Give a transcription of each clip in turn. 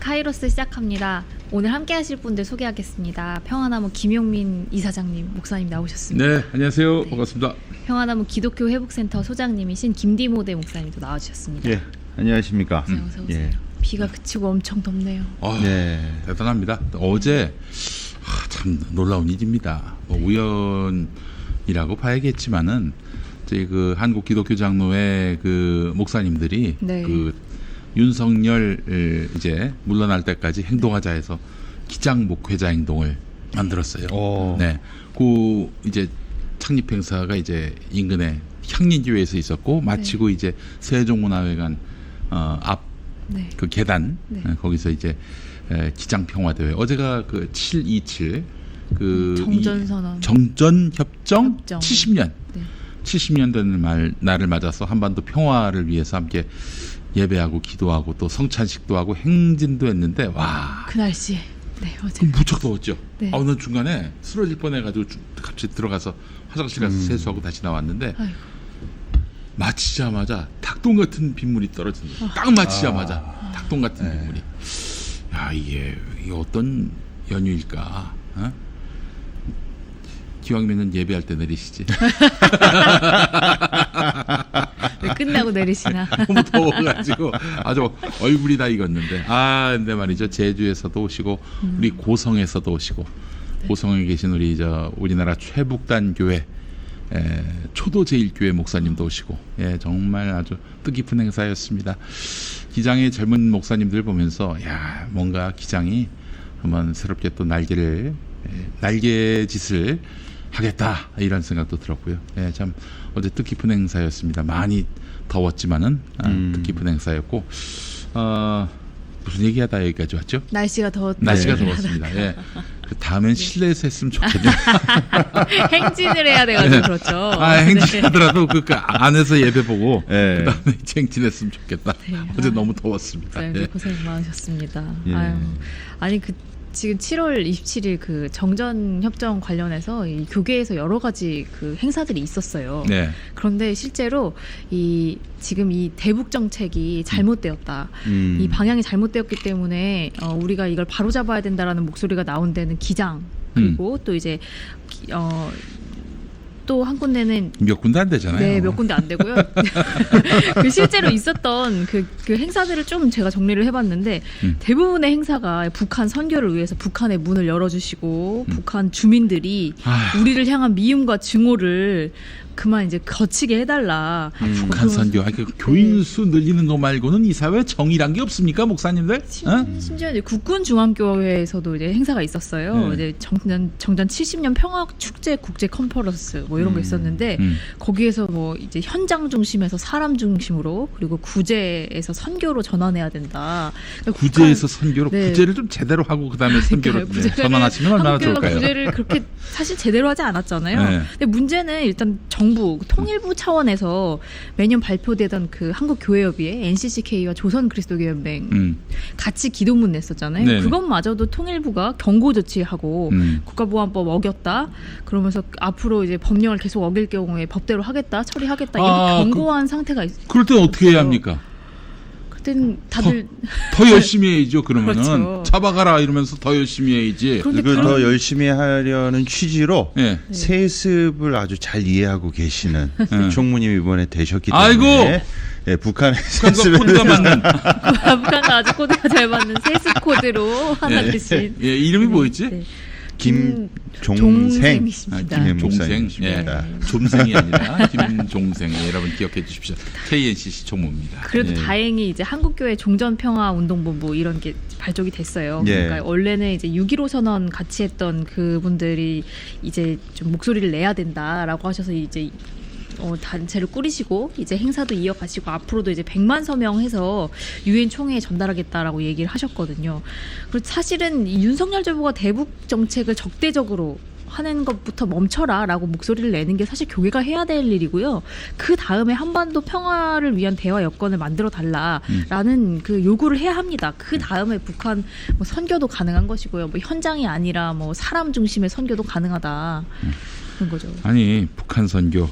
카이로스 시작합니다. 오늘 함께 하실 분들 소개하겠습니다. 평화나무 김용민 이사장님, 목사님 나오셨습니다. 네, 안녕하세요. 네. 반갑습니다. 평화나무 기독교 회복센터 소장님이신 김디모데 목사님도 나와주셨습니다. 예, 안녕하십니까. 어서 오세요. 예. 비가 그치고 엄청 덥네요. 네, 대단합니다. 어제 참 놀라운 일입니다. 뭐 우연이라고 봐야겠지만은 저희 그 한국 기독교 장로회 그 목사님들이 네. 그 윤석열 이제 물러날 때까지 행동하자 해서 기장 목회자 행동을 만들었어요. 네, 그 이제 창립 행사가 이제 인근의 향린교회에서 있었고 마치고 이제 세종문화회관 앞 그 계단 거기서 이제 기장평화대회 어제가 그 7.27 그 정전선언 정전협정 70년 네. 70년 되는 날을 맞아서 한반도 평화를 위해서 함께 예배하고 기도하고 또 성찬식도 하고 행진도 했는데 와 그 날씨에 어제 무척 더웠죠. 네. 나 중간에 쓰러질 뻔해가지고 갑자기 들어가서 화장실 가서 세수하고 다시 나왔는데 아이고. 마치자마자 닭똥 같은 빗물이 떨어진다. 딱 마치자마자 닭똥 같은 빗물이. 야 이게 어떤 연유일까? 어? 기왕이면 예배할 때 내리시지. 왜 끝나고 내리시나? 너무 더워가지고 아주 얼굴이 다 익었는데 근데 말이죠 제주에서도 오시고 우리 고성에서도 오시고 고성에 계신 우리나라 최북단 교회 초도제일교회 목사님도 오시고 정말 아주 뜻깊은 행사였습니다. 기장의 젊은 목사님들 보면서 뭔가 기장이 한번 새롭게 또 날개짓을 하겠다 이런 생각도 들었고요. 참 어제 뜻깊은 행사였습니다. 많이 더웠지만은 뜻깊은 행사였고 무슨 얘기하다 여기까지 왔죠? 날씨가 더웠습니다. 그 다음엔 실내에서 했으면 좋겠네요. 행진을 해야 돼가지고 그렇죠. 행진하더라도 그 안에서 예배 보고 그 다음에 행진했으면 좋겠다. 어제 너무 더웠습니다. 고생 많으셨습니다. 아니 지금 7월 27일 그 정전 협정 관련해서 이 교계에서 여러 가지 그 행사들이 있었어요. 네. 그런데 실제로 지금 이 대북 정책이 잘못되었다. 이 방향이 잘못되었기 때문에 우리가 이걸 바로잡아야 된다라는 목소리가 나온 데는 기장 그리고 또 이제 또 한 군데는 몇 군데 안 되잖아요. 네, 몇 군데 안 되고요. 그 실제로 있었던 그 행사들을 좀 제가 정리를 해봤는데 대부분의 행사가 북한 선교를 위해서 북한의 문을 열어주시고 북한 주민들이 우리를 향한 미움과 증오를 그만 이제 거치게 해달라. 북한 선교, 교인 수 늘리는 거 말고는 이 사회에 정의란 게 없습니까, 목사님들? 심지어 이제 국군 중앙교회에서도 이제 행사가 있었어요. 이제 정전 70년 평화 축제 국제 컨퍼런스 뭐 이런 거 있었는데 거기에서 뭐 이제 현장 중심에서 사람 중심으로 그리고 구제에서 선교로 전환해야 된다. 그러니까 구제에서 선교로 구제를 좀 제대로 하고 그다음에 선교로 전환하시면 얼마나 좋을까요? 구제를 그렇게 사실 제대로 하지 않았잖아요. 근데 문제는 일단 정부 통일부 차원에서 매년 발표되던 그 한국교회협의회 NCCK와 조선그리스도교연맹 같이 기도문 냈었잖아요. 네네. 그것마저도 통일부가 경고 조치하고 국가보안법 어겼다. 그러면서 앞으로 이제 법령을 계속 어길 경우에 법대로 하겠다, 처리하겠다 이렇게 경고한 상태가 있어요. 그럴 땐 어떻게 해야 합니까? 그땐 다들 더 열심히 해야죠. 그러면은 그렇죠. 잡아가라 이러면서 더 열심히 해야지. 그걸 더 열심히 하려는 취지로 세습을 아주 잘 이해하고 계시는 총무님 이번에 되셨기 때문에 북한의 세습을 코드가 맞는 북한과 아주 코드가 잘 맞는 세습 코드로 하나 되신 이름이 뭐였지? 김종생이십니다. 김종생, 좀생이 아니라 김종생. 여러분 기억해 주십시오. KNCC 총무입니다. 그래도 다행히 이제 한국교회 종전평화운동본부 이런 게 발족이 됐어요. 그러니까 원래는 이제 6.15 선언 같이 했던 그분들이 이제 좀 목소리를 내야 된다라고 하셔서 이제 단체를 꾸리시고 이제 행사도 이어가시고 앞으로도 이제 100만 서명해서 유엔 총회에 전달하겠다라고 얘기를 하셨거든요. 그리고 사실은 이 윤석열 정부가 대북 정책을 적대적으로 하는 것부터 멈춰라라고 목소리를 내는 게 사실 교계가 해야 될 일이고요. 그 다음에 한반도 평화를 위한 대화 여건을 만들어 달라라는 그 요구를 해야 합니다. 그 다음에 북한 뭐 선교도 가능한 것이고요. 뭐 현장이 아니라 뭐 사람 중심의 선교도 가능하다. 그런 거죠. 아니 북한 선교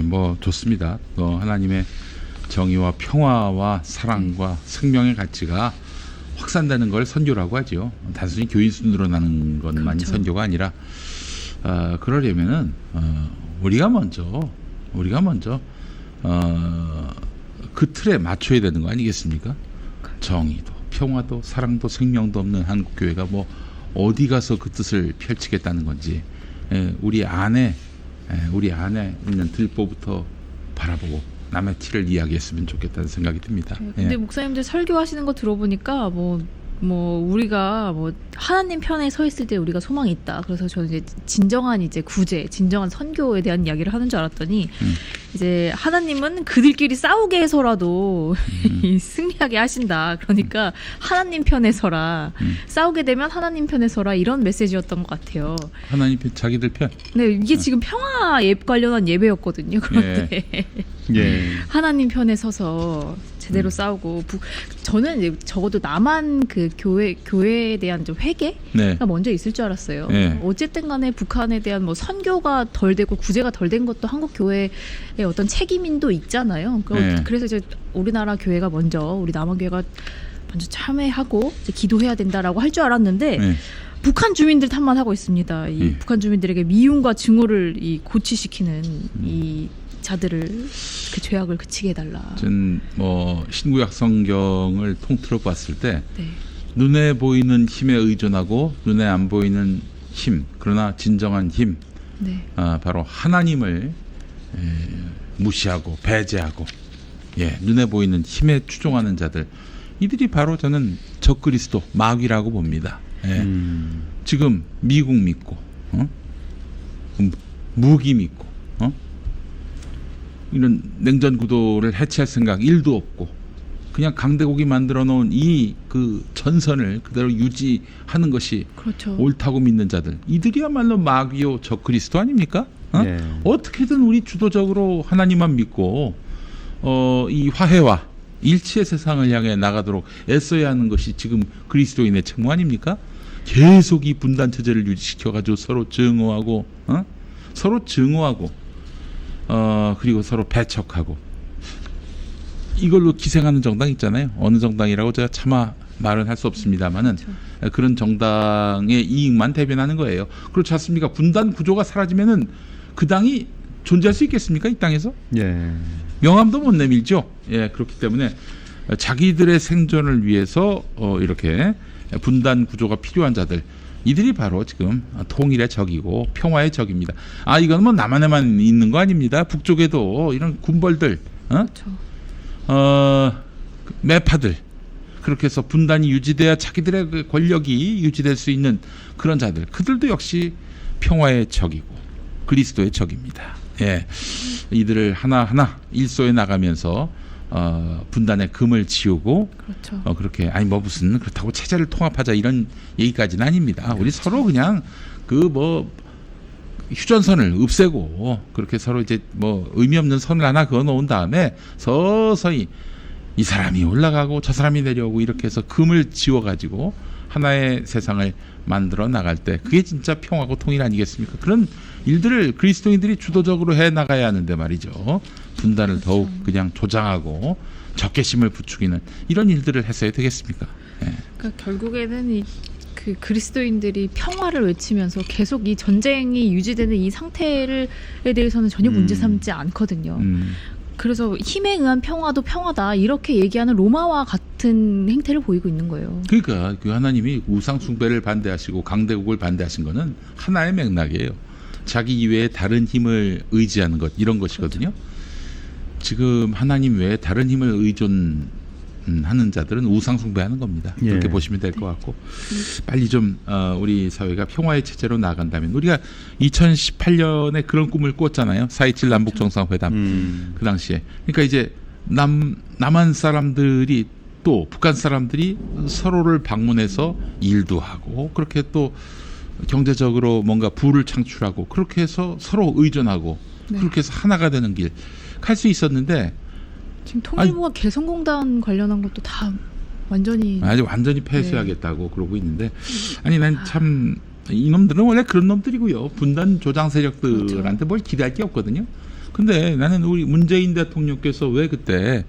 뭐 좋습니다. 하나님의 정의와 평화와 사랑과 생명의 가치가 확산되는 걸 선교라고 하죠. 단순히 교인 수 늘어나는 것만이 그렇죠. 선교가 아니라 그러려면은 우리가 먼저 그 틀에 맞춰야 되는 거 아니겠습니까? 정의도 평화도 사랑도 생명도 없는 한국 교회가 뭐 어디 가서 그 뜻을 펼치겠다는 건지 우리 안에 있는 들보부터 바라보고 남의 티를 이야기했으면 좋겠다는 생각이 듭니다. 근데 목사님들 설교하시는 거 들어보니까 뭐 우리가 뭐 하나님 편에 서 있을 때 우리가 소망이 있다. 그래서 저는 이제 진정한 이제 구제, 진정한 선교에 대한 이야기를 하는 줄 알았더니 이제 하나님은 그들끼리 싸우게 해서라도 승리하게 하신다. 그러니까 하나님 편에 서라. 싸우게 되면 하나님 편에 서라. 이런 메시지였던 것 같아요. 하나님 편, 자기들 편. 네, 이게 지금 평화 관련한 예배였거든요. 그런데 하나님 편에 서서 제대로 싸우고 저는 이제 적어도 남한 그 교회에 대한 좀 회개가 먼저 있을 줄 알았어요. 어쨌든 간에 북한에 대한 뭐 선교가 덜 되고 구제가 덜 된 것도 한국 교회의 어떤 책임인도 있잖아요. 그래서 이제 우리나라 교회가 먼저 우리 남한 교회가 먼저 참회하고 이제 기도해야 된다라고 할 줄 알았는데 북한 주민들 탓만 하고 있습니다. 이 북한 주민들에게 미움과 증오를 고취시키는 이 자들을 그 죄악을 그치게 해달라. 전 뭐 신구약 성경을 통틀어 봤을 때 눈에 보이는 힘에 의존하고 눈에 안 보이는 힘, 그러나 진정한 힘, 바로 하나님을 무시하고 배제하고 눈에 보이는 힘에 추종하는 자들, 이들이 바로 저는 적그리스도 마귀라고 봅니다. 지금 미국 믿고 무기 믿고 이런 냉전 구도를 해체할 생각 1도 없고 그냥 강대국이 만들어 놓은 이 그 전선을 그대로 유지하는 것이 옳다고 믿는 자들, 이들이야말로 마귀요 적그리스도 아닙니까? 어떻게든 우리 주도적으로 하나님만 믿고 이 화해와 일치의 세상을 향해 나가도록 애써야 하는 것이 지금 그리스도인의 책무 아닙니까? 계속 이 분단 체제를 유지시켜가지고 서로 증오하고 그리고 서로 배척하고 이걸로 기생하는 정당 있잖아요. 어느 정당이라고 제가 차마 말은 할 수 없습니다만은 그런 정당의 이익만 대변하는 거예요. 그렇지 않습니까? 분단 구조가 사라지면은 그 당이 존재할 수 있겠습니까? 이 땅에서? 명함도 못 내밀죠. 그렇기 때문에 자기들의 생존을 위해서 이렇게 분단 구조가 필요한 자들, 이들이 바로 지금 통일의 적이고 평화의 적입니다. 이건 뭐 남한에만 있는 거 아닙니다. 북쪽에도 이런 군벌들, 매파들, 그렇게 해서 분단이 유지돼야 자기들의 그 권력이 유지될 수 있는 그런 자들, 그들도 역시 평화의 적이고 그리스도의 적입니다. 이들을 하나하나 일소에 나가면서 분단의 금을 지우고 그렇게 무슨 그렇다고 체제를 통합하자 이런 얘기까지는 아닙니다. 우리 서로 그냥 휴전선을 없애고 그렇게 서로 이제 의미 없는 선을 하나 그어 놓은 다음에 서서히 이 사람이 올라가고 저 사람이 내려오고 이렇게 해서 금을 지워 가지고 하나의 세상을 만들어 나갈 때 그게 진짜 평화고 통일 아니겠습니까? 그런 일들을 그리스도인들이 주도적으로 해 나가야 하는데 말이죠. 분단을 더욱 그냥 조장하고 적개심을 부추기는 이런 일들을 했어야 되겠습니까? 그러니까 결국에는 그 그리스도인들이 평화를 외치면서 계속 이 전쟁이 유지되는 이 상태에 대해서는 전혀 문제 삼지 않거든요. 그래서 힘에 의한 평화도 평화다 이렇게 얘기하는 로마와 같은 행태를 보이고 있는 거예요. 그러니까 그 하나님이 우상 숭배를 반대하시고 강대국을 반대하신 거는 하나의 맥락이에요. 자기 이외에 다른 힘을 의지하는 것, 이런 것이거든요. 지금 하나님 외에 다른 힘을 의존하는 자들은 우상 숭배하는 겁니다. 그렇게 보시면 될 것 같고 빨리 좀 우리 사회가 평화의 체제로 나아간다면, 우리가 2018년에 그런 꿈을 꿨잖아요. 4.27 남북 정상회담 그 당시에. 그러니까 이제 남한 사람들이 또 북한 사람들이 서로를 방문해서 일도 하고 그렇게 또 경제적으로 뭔가 부를 창출하고 그렇게 해서 서로 의존하고 그렇게 해서 하나가 되는 길 갈 수 있었는데, 지금 통일부가 개성공단 관련한 것도 다 완전히 폐쇄하겠다고 그러고 있는데, 난 참 이놈들은 원래 그런 놈들이고요. 분단 조장 세력들한테 뭘 기대할 게 없거든요. 근데 나는 우리 문재인 대통령께서 왜 그때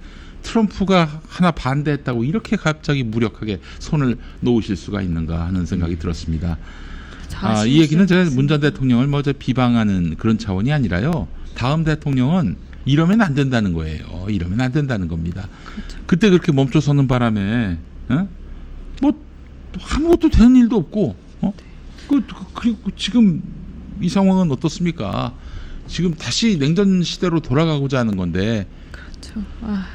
트럼프가 하나 반대했다고 이렇게 갑자기 무력하게 손을 놓으실 수가 있는가 하는 생각이 들었습니다. 이 얘기는 제가 문 전 대통령을 뭐 비방하는 그런 차원이 아니라요. 다음 대통령은 이러면 안 된다는 거예요. 이러면 안 된다는 겁니다. 그렇죠. 그때 그렇게 멈춰서는 바람에 뭐 아무것도 되는 일도 없고 그리고 지금 이 상황은 어떻습니까? 지금 다시 냉전 시대로 돌아가고자 하는 건데 그렇죠.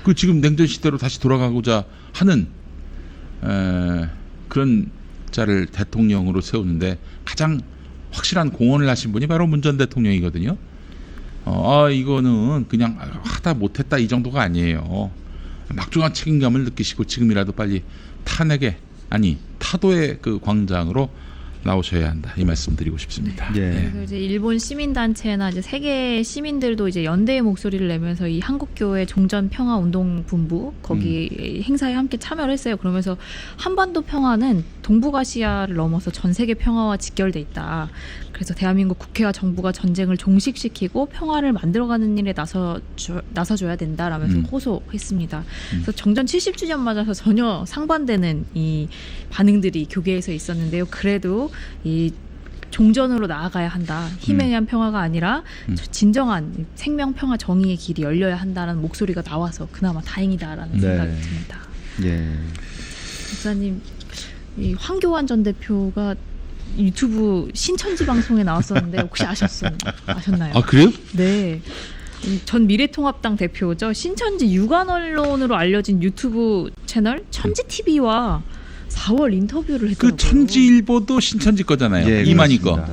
그 지금 냉전 시대로 다시 돌아가고자 하는 그런 자를 대통령으로 세우는데 가장 확실한 공헌을 하신 분이 바로 문 전 대통령이거든요. 이거는 그냥 하다 못했다 이 정도가 아니에요. 막중한 책임감을 느끼시고 지금이라도 빨리 타도의 그 광장으로 나오셔야 한다 이 말씀 드리고 싶습니다. 네. 그래서 이제 일본 시민 단체나 이제 세계 시민들도 이제 연대의 목소리를 내면서 이 한국교회 종전 평화 운동 본부 거기 행사에 함께 참여를 했어요. 그러면서 한반도 평화는 동북아시아를 넘어서 전 세계 평화와 직결돼 있다. 그래서 대한민국 국회와 정부가 전쟁을 종식시키고 평화를 만들어가는 일에 나서줘야 된다라면서 호소했습니다. 그래서 정전 70주년 맞아서 전혀 상반되는 이 반응들이 교계에서 있었는데요. 그래도 이 종전으로 나아가야 한다. 힘에 의한 평화가 아니라 진정한 생명, 평화, 정의의 길이 열려야 한다는 목소리가 나와서 그나마 다행이다라는 생각이 듭니다. 목사님, 이 황교안 전 대표가 유튜브 신천지 방송에 나왔었는데 혹시 아셨나요? 아 그래요? 네. 전 미래통합당 대표죠. 신천지 유관 언론으로 알려진 유튜브 채널 천지 TV와 4월 인터뷰를 했더라고요. 그 천지일보도 신천지 거잖아요. 이만희 거.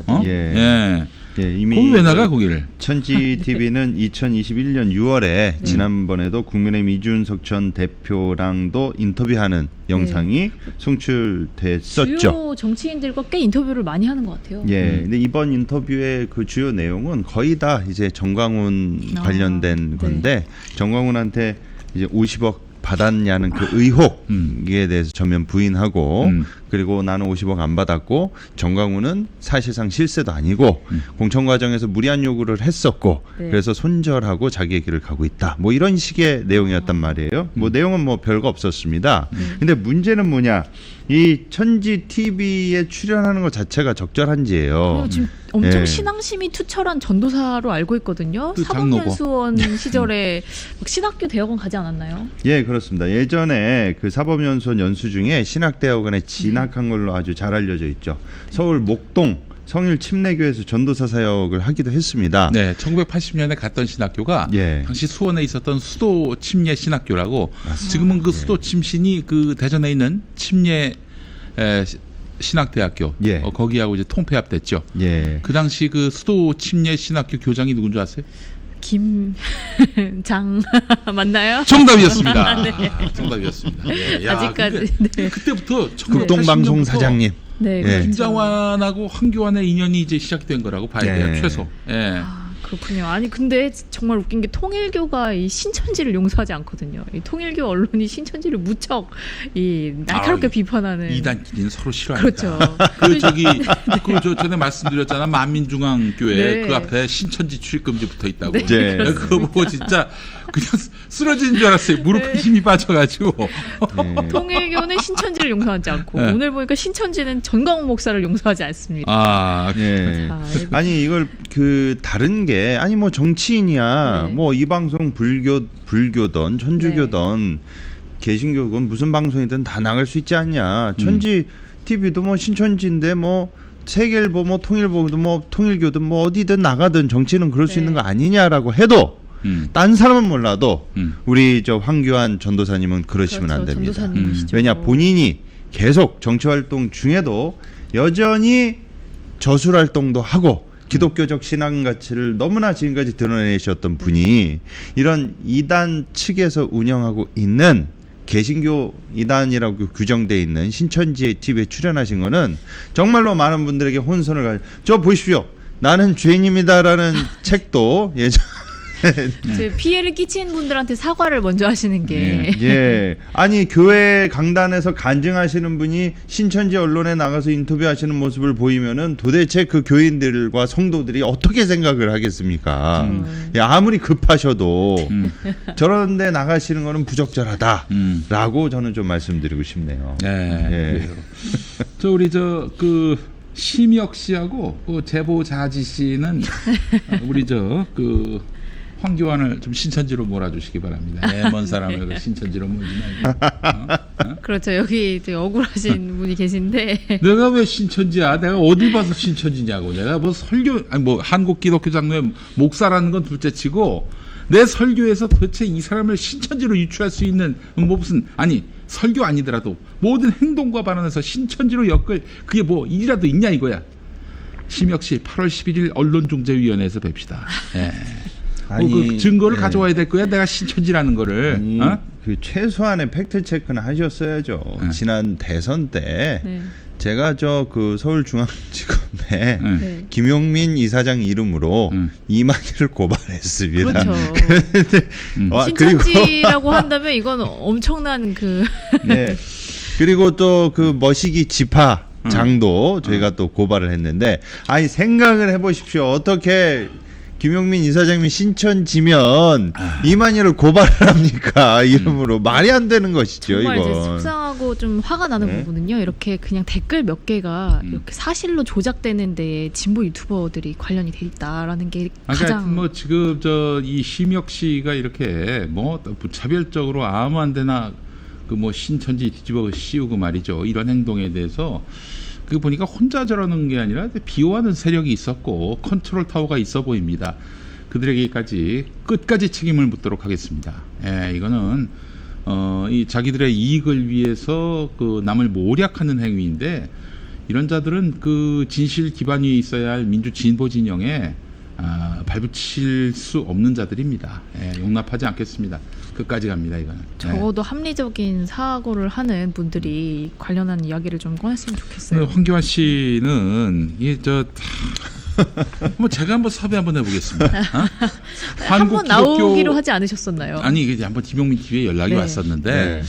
이미 거기 왜 나가 거기를? 천지 TV는 2021년 6월에 지난번에도 국민의힘 이준석 전 대표랑도 인터뷰하는 영상이 송출됐었죠. 주요 정치인들과 꽤 인터뷰를 많이 하는 것 같아요. 근데 이번 인터뷰의 그 주요 내용은 거의 다 이제 정광훈 관련된 건데 정광훈한테 이제 50억 받았냐는 그 의혹에 대해서 전면 부인하고 그리고 나는 50억 안 받았고 정광훈은 사실상 실세도 아니고 공천 과정에서 무리한 요구를 했었고 그래서 손절하고 자기의 길을 가고 있다. 뭐 이런 식의 내용이었단 말이에요. 뭐 내용은 뭐 별거 없었습니다. 근데 문제는 뭐냐? 이 천지 TV에 출연하는 것 자체가 적절한지예요. 지금 엄청 신앙심이 투철한 전도사로 알고 있거든요. 사법연수원 시절에 막 신학교 대학원 가지 않았나요? 예, 그렇습니다. 예전에 그 사법연수원 연수 중에 신학대학원에 진학한 걸로 아주 잘 알려져 있죠. 서울 목동 성일 침례교에서 전도사 사역을 하기도 했습니다. 네, 1980년에 갔던 신학교가 당시 수원에 있었던 수도 침례 신학교라고. 맞습니다. 지금은 그 수도 침신이 그 대전에 있는 침례 신학대학교 거기하고 이제 통폐합됐죠. 그 당시 그 수도 침례 신학교 교장이 누군 줄 아세요? 김장 맞나요? 정답이었습니다. 정답이었습니다. 아직까지. 그때부터 극동방송 사장님. 김장환하고 황교안의 인연이 이제 시작된 거라고 봐야 돼요. 최소. 그렇군요. 아니 근데 정말 웃긴 게 통일교가 이 신천지를 용서하지 않거든요. 이 통일교 언론이 신천지를 무척 이 날카롭게 비판하는. 이단끼리는 서로 싫어합니다. 그렇죠. 저 전에 말씀드렸잖아. 만민중앙교회 그 앞에 신천지 출입금지 붙어 있다고. 그거 보고 진짜 그냥 쓰러지는 줄 알았어요. 무릎에 힘이 빠져가지고. 통일교는 신천지를 용서하지 않고 오늘 보니까 신천지는 전광훈 목사를 용서하지 않습니다. 아니 이걸 그 다른 게 아니 뭐 정치인이야 뭐 이 방송 불교든 천주교든 개신교건 무슨 방송이든 다 나갈 수 있지 않냐. 천지 TV도 뭐 신천지인데 뭐 세계일보 뭐 통일보도 뭐 통일교든 뭐 어디든 나가든 정치는 그럴 수 있는 거 아니냐라고 해도 딴 사람은 몰라도 우리 저 황교안 전도사님은 그러시면 안 됩니다. 왜냐 본인이 계속 정치 활동 중에도 여전히 저술 활동도 하고 기독교적 신앙 가치를 너무나 지금까지 드러내셨던 분이 이런 이단 측에서 운영하고 있는 개신교 이단이라고 규정되어 있는 신천지 TV에 출연하신 거는 정말로 많은 분들에게 혼선을 저 보십시오. 나는 죄인입니다라는 책도 피해를 끼친 분들한테 사과를 먼저 하시는 게 예. 아니 교회 강단에서 간증하시는 분이 신천지 언론에 나가서 인터뷰하시는 모습을 보이면은 도대체 그 교인들과 성도들이 어떻게 생각을 하겠습니까? 예, 아무리 급하셔도 저런데 나가시는 거는 부적절하다라고 저는 좀 말씀드리고 싶네요. 네. 예. 저 우리 그 심혁 씨하고 그 제보자지 씨는 우리 그 황교안을 좀 신천지로 몰아주시기 바랍니다. 먼 사람을 그 신천지로 몰지 말고. 그렇죠. 여기 되게 억울하신 분이 계신데 내가 왜 신천지야? 내가 어디 봐서 신천지냐고. 내가 뭐 설교 아니 뭐 한국 기독교 장로의 목사라는 건 둘째치고 내 설교에서 도대체 이 사람을 신천지로 유추할 수 있는 뭐 무슨 아니 설교 아니더라도 모든 행동과 발언에서 신천지로 엮을 그게 뭐 일이라도 있냐 이거야. 심혁 씨 8월 11일 언론중재위원회에서 뵙시다. 예. 아니, 그 증거를 예. 가져와야 될 거야. 내가 신천지라는 거를. 아니, 어? 그 최소한의 팩트 체크는 하셨어야죠. 지난 대선 때 네. 제가 저 그 서울중앙지검에 네. 김용민 이사장 이름으로 이만희를 고발했습니다. 그렇죠. 신천지라고 한다면 이건 엄청난 그 네. 그리고 또 그 머시기 지파 장도 저희가 또 고발을 했는데 아니 생각을 해보십시오. 어떻게 김용민 이사장이 신천지면 이만희를 고발을 합니까? 이름으로 말이 안 되는 것이죠. 정말 이제 이건. 속상하고 좀 화가 나는 네. 부분은요. 이렇게 그냥 댓글 몇 개가 이렇게 사실로 조작되는 데에 진보 유튜버들이 관련이 돼 있다라는 게 그러니까 가장 뭐 지금 저 이 심혁 씨가 이렇게 뭐 차별적으로 아무 안 되나 그 뭐 신천지 뒤집어 씌우고 말이죠. 이런 행동에 대해서 그 보니까 혼자 저러는 게 아니라 비호하는 세력이 있었고 컨트롤 타워가 있어 보입니다. 그들에게까지 끝까지 책임을 묻도록 하겠습니다. 예, 이거는 이 자기들의 이익을 위해서 그 남을 모략하는 행위인데 이런 자들은 그 진실 기반이 있어야 할 민주 진보 진영에 발붙일 수 없는 자들입니다. 예, 용납하지 않겠습니다. 끝까지 갑니다. 이거는. 적어도 합리적인 사고를 하는 분들이 관련한 이야기를 좀 꺼냈으면 좋겠어요. 황교안 씨는 이게 뭐 제가 한번 섭외 한번 해보겠습니다. 한번 나오기로 하지 않으셨었나요? 아니 이게 한번 김용민 TV에 연락이 네. 왔었는데 네.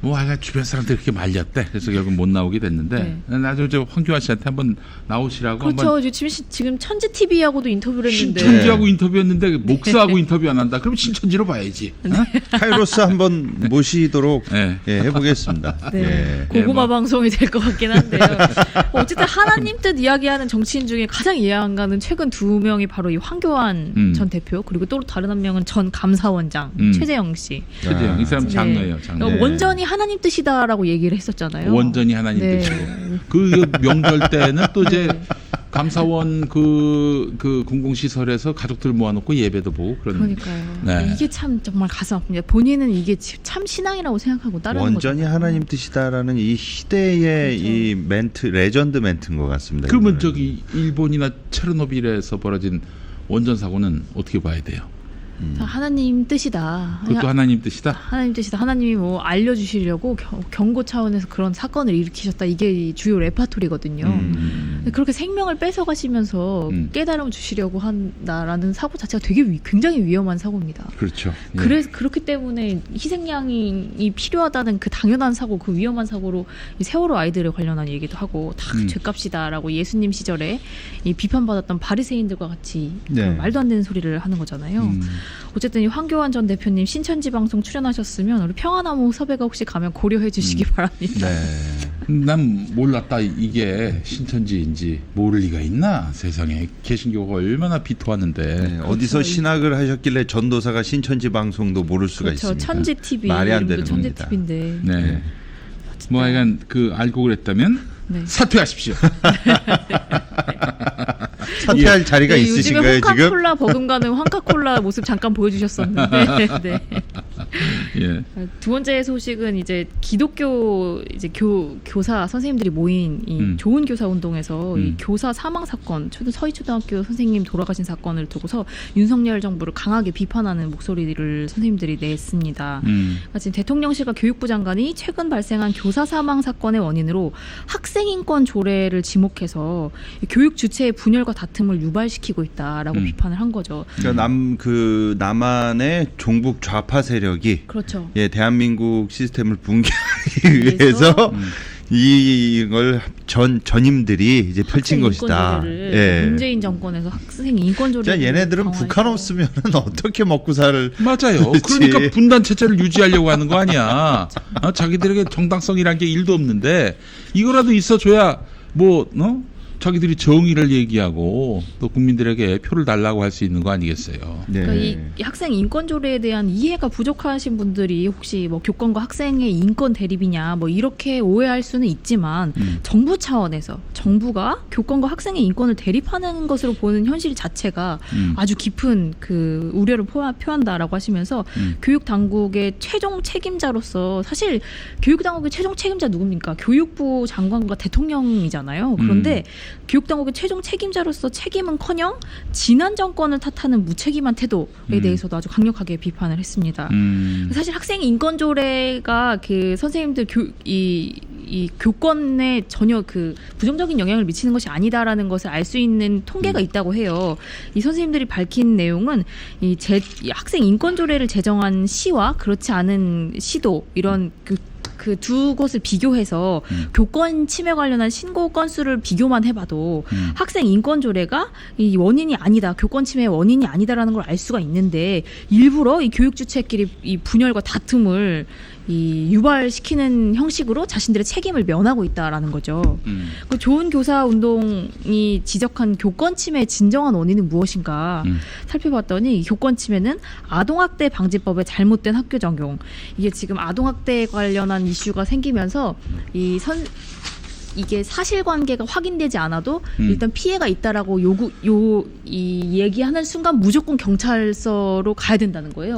뭐 하여간 주변 사람들이 그렇게 말렸대. 그래서 결국 못 나오게 됐는데 나중에 저 황교안 씨한테 한번 나오시라고 그렇죠. 한번 지금 천지 TV하고도 인터뷰를 했는데 신천지하고 인터뷰했는데 목사하고 인터뷰 안 한다. 그럼 신천지로 봐야지. 카이로스 한번 모시도록 네. 예, 해보겠습니다. 네. 예. 고구마 뭐. 방송이 될 것 같긴 한데요. 어쨌든 하나님 뜻 이야기하는 정치인 중에 가장 이해 안 가는 최근 두 명이 바로 이 황교안 전 대표 그리고 또 다른 한 명은 전 감사원장 최재형 씨. 최재형 이 사람 장로예요. 장로. 네. 원전이 하나님 뜻이다라고 얘기를 했었잖아요. 원전이 하나님 네. 뜻이고 그 명절 때는 또 이제 감사원 그 공공시설에서 가족들 모아놓고 예배도 보고 그런. 그러니까요. 네. 이게 참 정말 가슴 아픕니다. 본인은 이게 참 신앙이라고 생각하고 따르는 원전이 거잖아요. 하나님 뜻이다라는 이 시대의 그렇죠. 이 멘트 레전드 멘트인 것 같습니다. 그러면 이거는. 저기 일본이나 체르노빌에서 벌어진 원전 사고는 어떻게 봐야 돼요? 하나님 뜻이다. 그것도 하나님 뜻이다. 하나님 뜻이다. 하나님이 뭐 알려주시려고 경고 차원에서 그런 사건을 일으키셨다. 이게 주요 레파토리거든요. 근데 그렇게 생명을 뺏어가시면서 깨달음을 주시려고 한다라는 사고 자체가 되게 굉장히 위험한 사고입니다. 그렇죠. 예. 그래서 그렇기 때문에 희생양이 필요하다는 그 당연한 사고, 그 위험한 사고로 이 세월호 아이들에 관련한 얘기도 하고 다 죄값이다라고 예수님 시절에 이 비판받았던 바리새인들과 같이 네. 말도 안 되는 소리를 하는 거잖아요. 어쨌든 이 황교안 전 대표님 신천지 방송 출연하셨으면 우리 평화나무 섭외가 혹시 가면 고려해 주시기 바랍니다. 네. 난 몰랐다. 이게 신천지인지 모를 리가 있나 세상에. 개신교가 얼마나 비토하는데. 네, 어디서 그렇죠. 신학을 하셨길래 전도사가 신천지 방송도 모를 수가 그렇죠. 있습니까? 천지 TV 말이 안 되는 천지 겁니다. TV인데. 네. 뭐 하여간 알고 그랬다면 네. 사퇴하십시오. 사퇴할 자리가 네, 있으신가요 요즘에 지금? 홍카콜라 버금가는 황카콜라 모습 잠깐 보여주셨었는데. 네. 예. 두 번째 소식은 이제 기독교 이제 교사 선생님들이 모인 이 좋은 교사 운동에서 이 교사 사망 사건, 서희초등학교 선생님 돌아가신 사건을 두고서 윤석열 정부를 강하게 비판하는 목소리를 선생님들이 냈습니다. 그러니까 지금 대통령실과 교육부 장관이 최근 발생한 교사 사망 사건의 원인으로 학생 인권 조례를 지목해서 교육 주체의 분열과 다툼을 유발시키고 있다라고 비판을 한 거죠. 그러니까 남한의 종북 좌파 세력이 그렇죠. 예, 대한민국 시스템을 붕괴하기 위해서 이걸 전임들이 이제 펼친 것이다. 예. 문재인 정권에서 학생 인권 조례. 얘네들은 북한 없으면 어떻게 먹고 살? 맞아요. 그러니까 분단 체제를 유지하려고 하는 거 아니야. 자기들에게 정당성이란 게 1도 없는데 이거라도 있어줘야 자기들이 정의를 얘기하고 또 국민들에게 표를 달라고 할 수 있는 거 아니겠어요. 네. 그러니까 이 학생 인권 조례에 대한 이해가 부족하신 분들이 혹시 뭐 교권과 학생의 인권 대립이냐 뭐 이렇게 오해할 수는 있지만 정부 차원에서 정부가 교권과 학생의 인권을 대립하는 것으로 보는 현실 자체가 아주 깊은 그 우려를 표한다라고 하시면서 교육 당국의 최종 책임자로서 사실 교육 당국의 최종 책임자 누굽니까? 교육부 장관과 대통령이잖아요. 그런데 교육당국의 최종 책임자로서 책임은커녕 지난 정권을 탓하는 무책임한 태도에 대해서도 아주 강력하게 비판을 했습니다. 사실 학생 인권 조례가 그 선생님들 이 교권에 전혀 그 부정적인 영향을 미치는 것이 아니다라는 것을 알 수 있는 통계가 있다고 해요. 이 선생님들이 밝힌 내용은 이 학생 인권 조례를 제정한 시와 그렇지 않은 시도 이런 그 두 곳을 비교해서 교권 침해 관련한 신고 건수를 비교만 해봐도 학생 인권 조례가 이 원인이 아니다, 교권 침해의 원인이 아니다라는 걸 알 수가 있는데 일부러 이 교육 주체끼리 이 분열과 다툼을 유발시키는 형식으로 자신들의 책임을 면하고 있다라는 거죠. 그 좋은 교사 운동이 지적한 교권 침해의 진정한 원인은 무엇인가 살펴봤더니 교권 침해는 아동학대 방지법의 잘못된 학교 적용. 이게 지금 아동학대 관련한 이슈가 생기면서 이게 사실관계가 확인되지 않아도 일단 피해가 있다라고 얘기하는 순간 무조건 경찰서로 가야 된다는 거예요.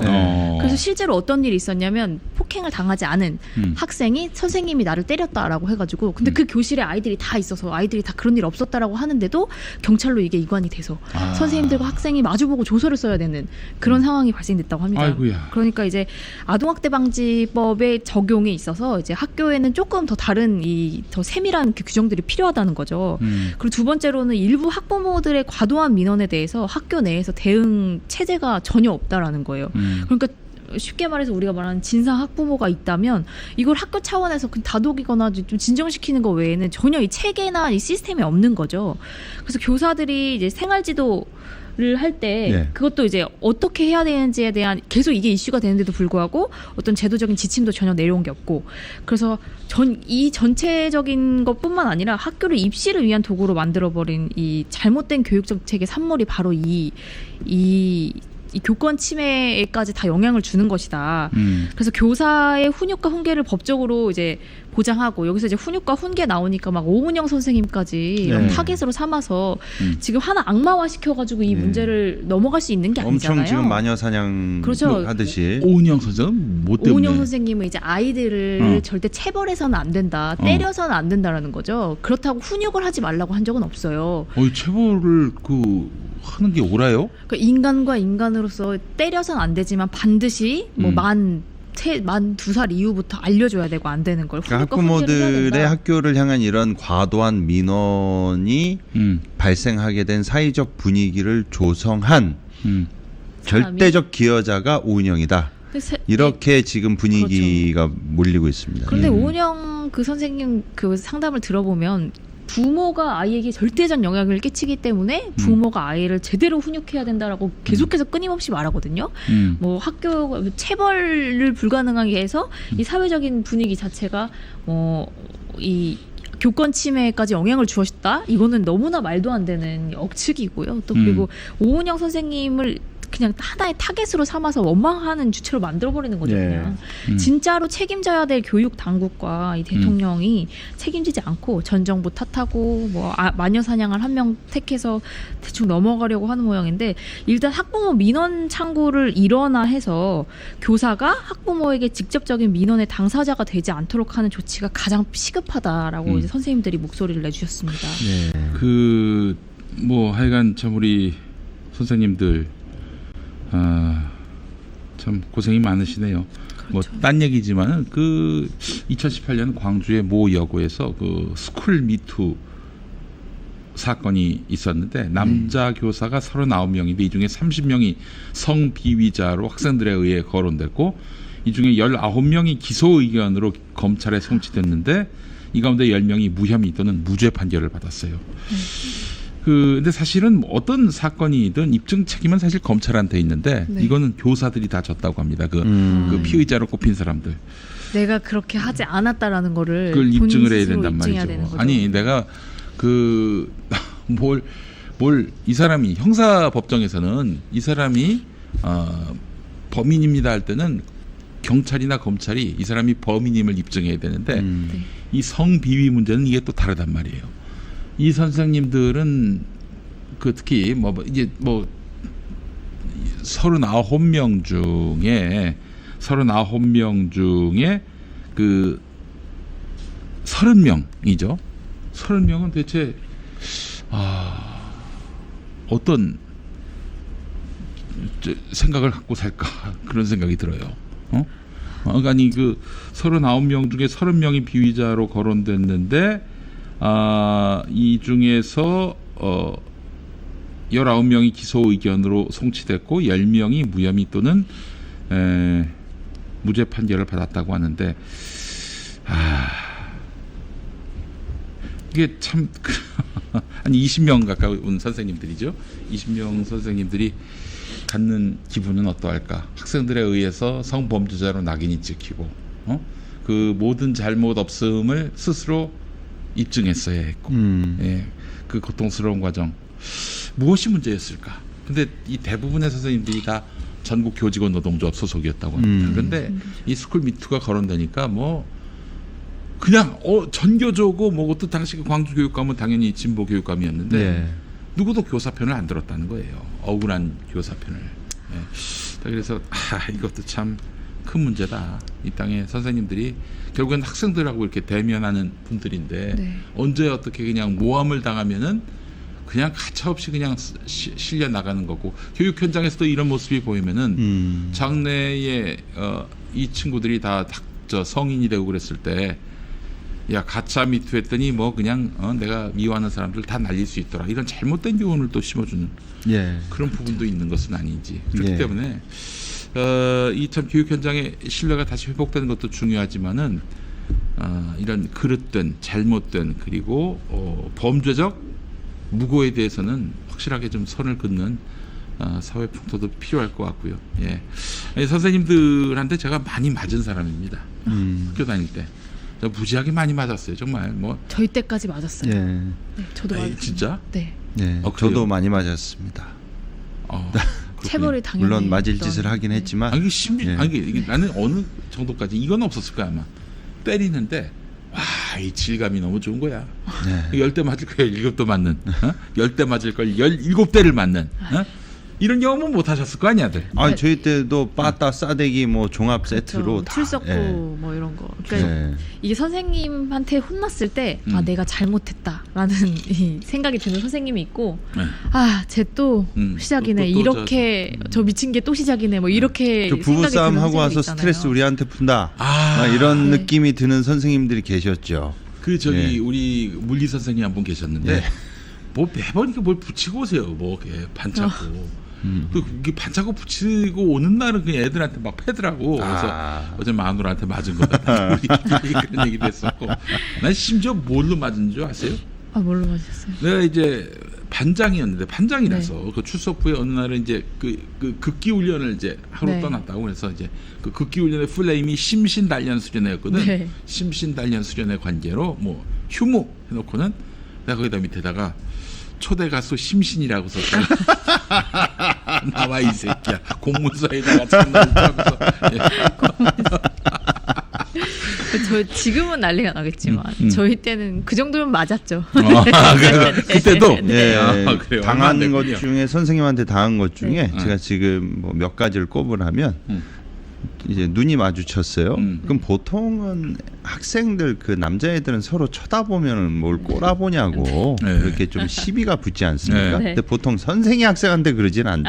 그래서 실제로 어떤 일이 있었냐면 폭행을 당하지 않은 학생이 선생님이 나를 때렸다라고 해가지고 근데 그 교실에 아이들이 다 있어서 아이들이 다 그런 일 없었다라고 하는데도 경찰로 이게 이관이 돼서 선생님들과 학생이 마주보고 조서를 써야 되는 그런 상황이 발생됐다고 합니다. 아이고야. 그러니까 이제 아동학대 방지법의 적용에 있어서 이제 학교에는 조금 더 다른 더 세밀한 그 규정들이 필요하다는 거죠. 그리고 두 번째로는 일부 학부모들의 과도한 민원에 대해서 학교 내에서 대응 체제가 전혀 없다라는 거예요. 그러니까 쉽게 말해서 우리가 말하는 진상 학부모가 있다면 이걸 학교 차원에서 다독이거나 좀 진정시키는 것 외에는 전혀 이 체계나 이 시스템이 없는 거죠. 그래서 교사들이 이제 생활지도 를 할 때 그것도 이제 어떻게 해야 되는지에 대한 계속 이게 이슈가 되는데도 불구하고 어떤 제도적인 지침도 전혀 내려온 게 없고 그래서 이 전체적인 것뿐만 아니라 학교를 입시를 위한 도구로 만들어버린 이 잘못된 교육 정책의 산물이 바로 이 교권 침해에까지 다 영향을 주는 것이다. 그래서 교사의 훈육과 훈계를 법적으로 이제 보장하고 여기서 이제 훈육과 훈계 나오니까 막 오은영 선생님까지 타겟으로 삼아서 지금 하나 악마화 시켜가지고 이 문제를 넘어갈 수 있는 게 아니잖아요. 엄청 지금 마녀 사냥 하듯이. 오은영 선생은 뭐 때문에? 오은영 선생님은 이제 아이들을 절대 체벌해서는 안 된다, 때려서는 안 된다라는 거죠. 그렇다고 훈육을 하지 말라고 한 적은 없어요. 체벌을 하는 게 옳아요? 그러니까 인간과 인간으로서 때려서는 안 되지만 반드시 만 2살 이후부터 알려줘야 되고 안 되는 걸 그러니까 학부모들의 학교를 향한 이런 과도한 민원이 발생하게 된 사회적 분위기를 조성한 절대적 기여자가 오은영이다. 이렇게 지금 분위기가 몰리고 있습니다. 그런데 오은영 그 선생님 그 상담을 들어보면 부모가 아이에게 절대적 영향을 끼치기 때문에 부모가 아이를 제대로 훈육해야 된다라고 계속해서 끊임없이 말하거든요. 뭐 학교 체벌을 불가능하게 해서 이 사회적인 분위기 자체가 이 교권 침해까지 영향을 주었다? 이거는 너무나 말도 안 되는 억측이고요. 또 그리고 오은영 선생님을 그냥 하나의 타겟으로 삼아서 원망하는 주체로 만들어버리는 거죠. 네. 그냥 진짜로 책임져야 될 교육 당국과 이 대통령이 책임지지 않고 전 정부 탓하고 뭐 마녀 사냥을 한 명 택해서 대충 넘어가려고 하는 모양인데 일단 학부모 민원 창구를 일원화 해서 교사가 학부모에게 직접적인 민원의 당사자가 되지 않도록 하는 조치가 가장 시급하다라고 이제 선생님들이 목소리를 내주셨습니다. 네. 뭐 하여간 참 우리 선생님들 참 고생이 많으시네요. 그렇죠. 뭐 딴 얘기지만은 그 2018년 광주의 모 여고에서 그 스쿨 미투 사건이 있었는데 남자 교사가 39명인데 이 중에 30명이 성비위자로 학생들에 의해 거론됐고 이 중에 19명이 기소 의견으로 검찰에 송치됐는데 이 가운데 10명이 무혐의 또는 무죄 판결을 받았어요. 근데 사실은 어떤 사건이든 입증 책임은 사실 검찰한테 있는데 네. 이거는 교사들이 다 졌다고 합니다. 그 피의자로 꼽힌 사람들. 내가 그렇게 하지 않았다라는 거를 그걸 본인 입증을 해야 스스로 된단 입증해야 말이죠. 되는 거죠. 아니 내가 뭘 이 사람이 형사법정에서는 이 사람이 범인입니다 할 때는 경찰이나 검찰이 이 사람이 범인임을 입증해야 되는데 네. 이 성비위 문제는 이게 또 다르단 말이에요. 이 선생님들은 그 특히 이제 39명 중에 그 30명이죠. 30명은 대체 어떤 생각을 갖고 살까 그런 생각이 들어요. 아니 그 39명 중에 30명이 피의자로 거론됐는데 이 중에서 19명이 기소 의견으로 송치됐고 10명이 무혐의 또는 무죄 판결을 받았다고 하는데 이게 참 한 20명 가까운 선생님들이죠. 20명 선생님들이 갖는 기분은 어떠할까? 학생들에 의해서 성범죄자로 낙인이 찍히고 그 모든 잘못 없음을 스스로 입증했어야 했고 예, 그 고통스러운 과정 무엇이 문제였을까? 근데 이 대부분의 선생님들이 다 전국 교직원 노동조합 소속이었다고 합니다. 그런데 이 스쿨 미투가 거론되니까 뭐 그냥 전교조고 뭐것도 당시 광주 교육감은 당연히 진보 교육감이었는데 네. 누구도 교사 편을 안 들었다는 거예요. 억울한 교사 편을. 예. 그래서 이것도 참 큰 문제다. 이 땅에 선생님들이 결국엔 학생들하고 이렇게 대면하는 분들인데 네. 언제 어떻게 그냥 모함을 당하면은 그냥 가차없이 그냥 실려 나가는 거고 교육 현장에서도 이런 모습이 보이면은 장래에 이 친구들이 다 성인이 되고 그랬을 때 야 가짜 미투 했더니 뭐 그냥 내가 미워하는 사람들 다 날릴 수 있더라 이런 잘못된 교훈을 또 심어주는 그런 부분도 있는 것은 아닌지 그렇기 때문에 이 참 교육 현장의 신뢰가 다시 회복되는 것도 중요하지만은 이런 그릇된 잘못된 그리고 범죄적 무고에 대해서는 확실하게 좀 선을 긋는 사회 풍토도 필요할 것 같고요. 예. 선생님들한테 제가 많이 맞은 사람입니다. 학교 다닐 때. 저 무지하게 많이 맞았어요. 정말 뭐 저희 때까지 맞았어요. 네, 저도 맞았어요. 진짜? 네. 네. 저도 많이 맞았습니다. 체벌이 당연히 물론 맞을 짓을 하긴 했지만 이게 나는 어느 정도까지 이건 없었을 거야 아마. 때리는데 이 질감이 너무 좋은 거야. 10대 맞을 걸 7대 맞는 10대 맞을 걸 17대를 맞는 이런 경험은 못 하셨을 거 아니야들. 저희 때도 빠따 싸대기 뭐 종합 세트로 다 출석부 뭐 이런 거. 그러니까 이게 선생님한테 혼났을 때 내가 잘못했다라는 이 생각이 드는 선생님이 있고 쟤 또 시작이네. 이렇게 저 미친 게 또 시작이네. 뭐 이렇게 그 부부 싸움 하고 와서 있잖아요. 스트레스 우리한테 푼다. 이런 느낌이 드는 선생님들이 계셨죠. 우리 물리 선생님 한 분 계셨는데 뭐 매번 이렇게 뭘 붙이고 오세요. 뭐 반창고. 또 이게 반창고 붙이고 오는 날은 그냥 애들한테 막 패더라고. 그래서 어제 마누라한테 맞은 거다. 우리 그런 얘기도 했었고. 난 심지어 뭘로 맞은 줄 아세요? 뭘로 맞았어요? 내가 이제 반장이었는데 반장이라서 그 출석 후에 어느 날은 이제 그 극기 훈련을 이제 하루 떠났다고 그래서 이제 그 극기 훈련의 플레임이 심신단련 수련회였거든. 심신단련 수련회 관계로 뭐 휴무 해놓고는 내가 거기다 밑에다가 초대 가수 심신이라고 썼어요. 나와 이 새끼야. 공문서에다가 장난을 쳐서. 저 지금은 난리가 나겠지만 저희 때는 그 정도면 맞았죠. 그때도 예, 그래요. 당한 것 중에 선생님한테 당한 것 중에 제가 지금 뭐 몇 가지를 꼽으라면 이제 눈이 마주쳤어요. 그럼 보통은 학생들 그 남자애들은 서로 쳐다보면은 뭘 꼬라보냐고 이렇게 좀 시비가 붙지 않습니까? 근데 보통 선생이 학생한테 그러진 않.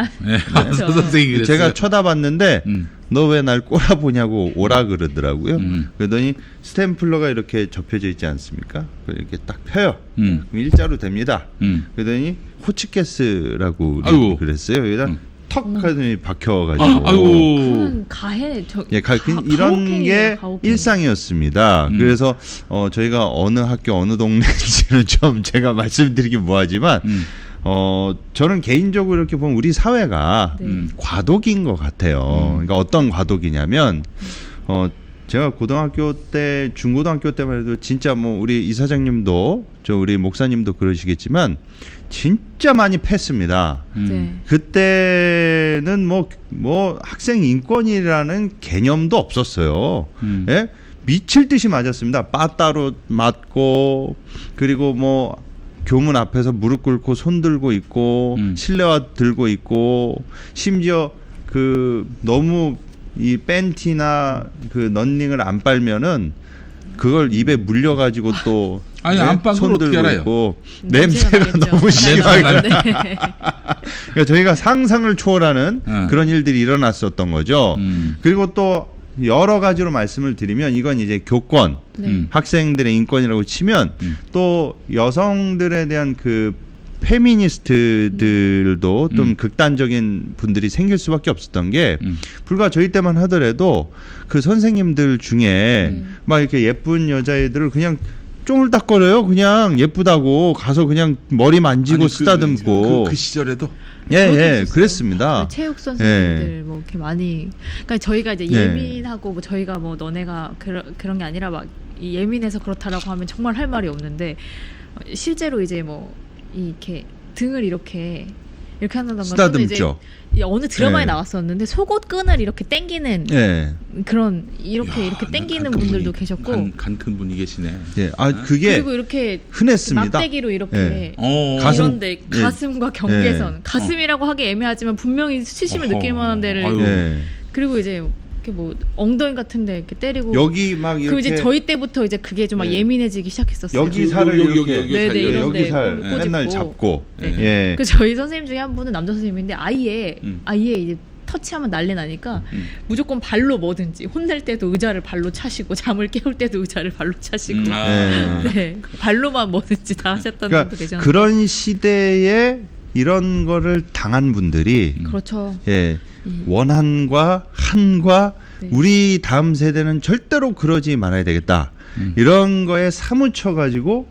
선생님이 그랬어요. 제가 쳐다봤는데 너 왜 날 꼬라보냐고 오라 그러더라고요. 그러더니 스탬플러가 이렇게 접혀져 있지 않습니까? 이렇게 딱 펴요. 그럼 일자로 됩니다. 그러더니 호치케스라고 그랬어요. 여기다 턱 하더니 박혀가지고. 그건 가해. 이런 게 일상이었습니다. 그래서 저희가 어느 학교 어느 동네인지는 좀 제가 말씀드리긴 뭐하지만 저는 개인적으로 이렇게 보면 우리 사회가 과도기인 것 같아요. 그러니까 어떤 과도기냐면 제가 고등학교 때, 중고등학교 때만 해도 진짜 뭐 우리 이사장님도 우리 목사님도 그러시겠지만 진짜 많이 팼습니다. 그때는 뭐 학생 인권이라는 개념도 없었어요. 예? 미칠 듯이 맞았습니다. 빠따로 맞고 그리고 뭐 교문 앞에서 무릎 꿇고 손 들고 있고 실내화 들고 있고 심지어 그 너무 이 팬티나 그 넌닝을 안 빨면은 그걸 입에 물려가지고 또 아니 안 빤 걸 어떻게 알아요? 있고 냄새가 너무 심하게 그러니까 저희가 상상을 초월하는 그런 일들이 일어났었던 거죠. 그리고 또 여러 가지로 말씀을 드리면 이건 이제 교권, 학생들의 인권이라고 치면 또 여성들에 대한 그 페미니스트들도 좀 극단적인 분들이 생길 수밖에 없었던 게 불과 저희 때만 하더라도 그 선생님들 중에 막 이렇게 예쁜 여자애들을 그냥 쪼물딱거려요. 그냥 예쁘다고 가서 그냥 머리 만지고 쓰다듬고 그 시절에도 그랬습니다. 체육 선생님들 뭐 이렇게 많이 그러니까 저희가 이제 예민하고 뭐 저희가 뭐 너네가 그런 게 아니라 막 예민해서 그렇다라고 하면 정말 할 말이 없는데 실제로 이제 뭐 이렇게 등을 이렇게 한다던가 쓰다듬죠. 이제 어느 드라마에 나왔었는데 속옷 끈을 이렇게 당기는 그런 이렇게 당기는 분들도 계셨고 간 큰 분이 계시네. 그게 그리고 이렇게 흔했습니다. 막대기로 이렇게 이런데 가슴과 경계선 가슴이라고 하기 애매하지만 분명히 수치심을 느낄 만한 데를 그리고 이제 뭐 엉덩이 같은데 이렇게 때리고 여기 막 이렇게 그 이제 저희 때부터 이제 그게 좀 막 예민해지기 시작했었어요. 여기 살을 이렇게 이런데 여기 살 맨날 잡고 그 저희 선생님 중에 한 분은 남자 선생님인데 아예 이제 터치하면 난리 나니까 무조건 발로 뭐든지 혼낼 때도 의자를 발로 차시고 잠을 깨울 때도 의자를 발로 차시고 발로만 뭐든지 다 하셨던 분도 계셨는데 그런 시대에 이런 거를 당한 분들이 그렇죠. 원한과 한과 우리 다음 세대는 절대로 그러지 말아야 되겠다. 이런 거에 사무쳐 가지고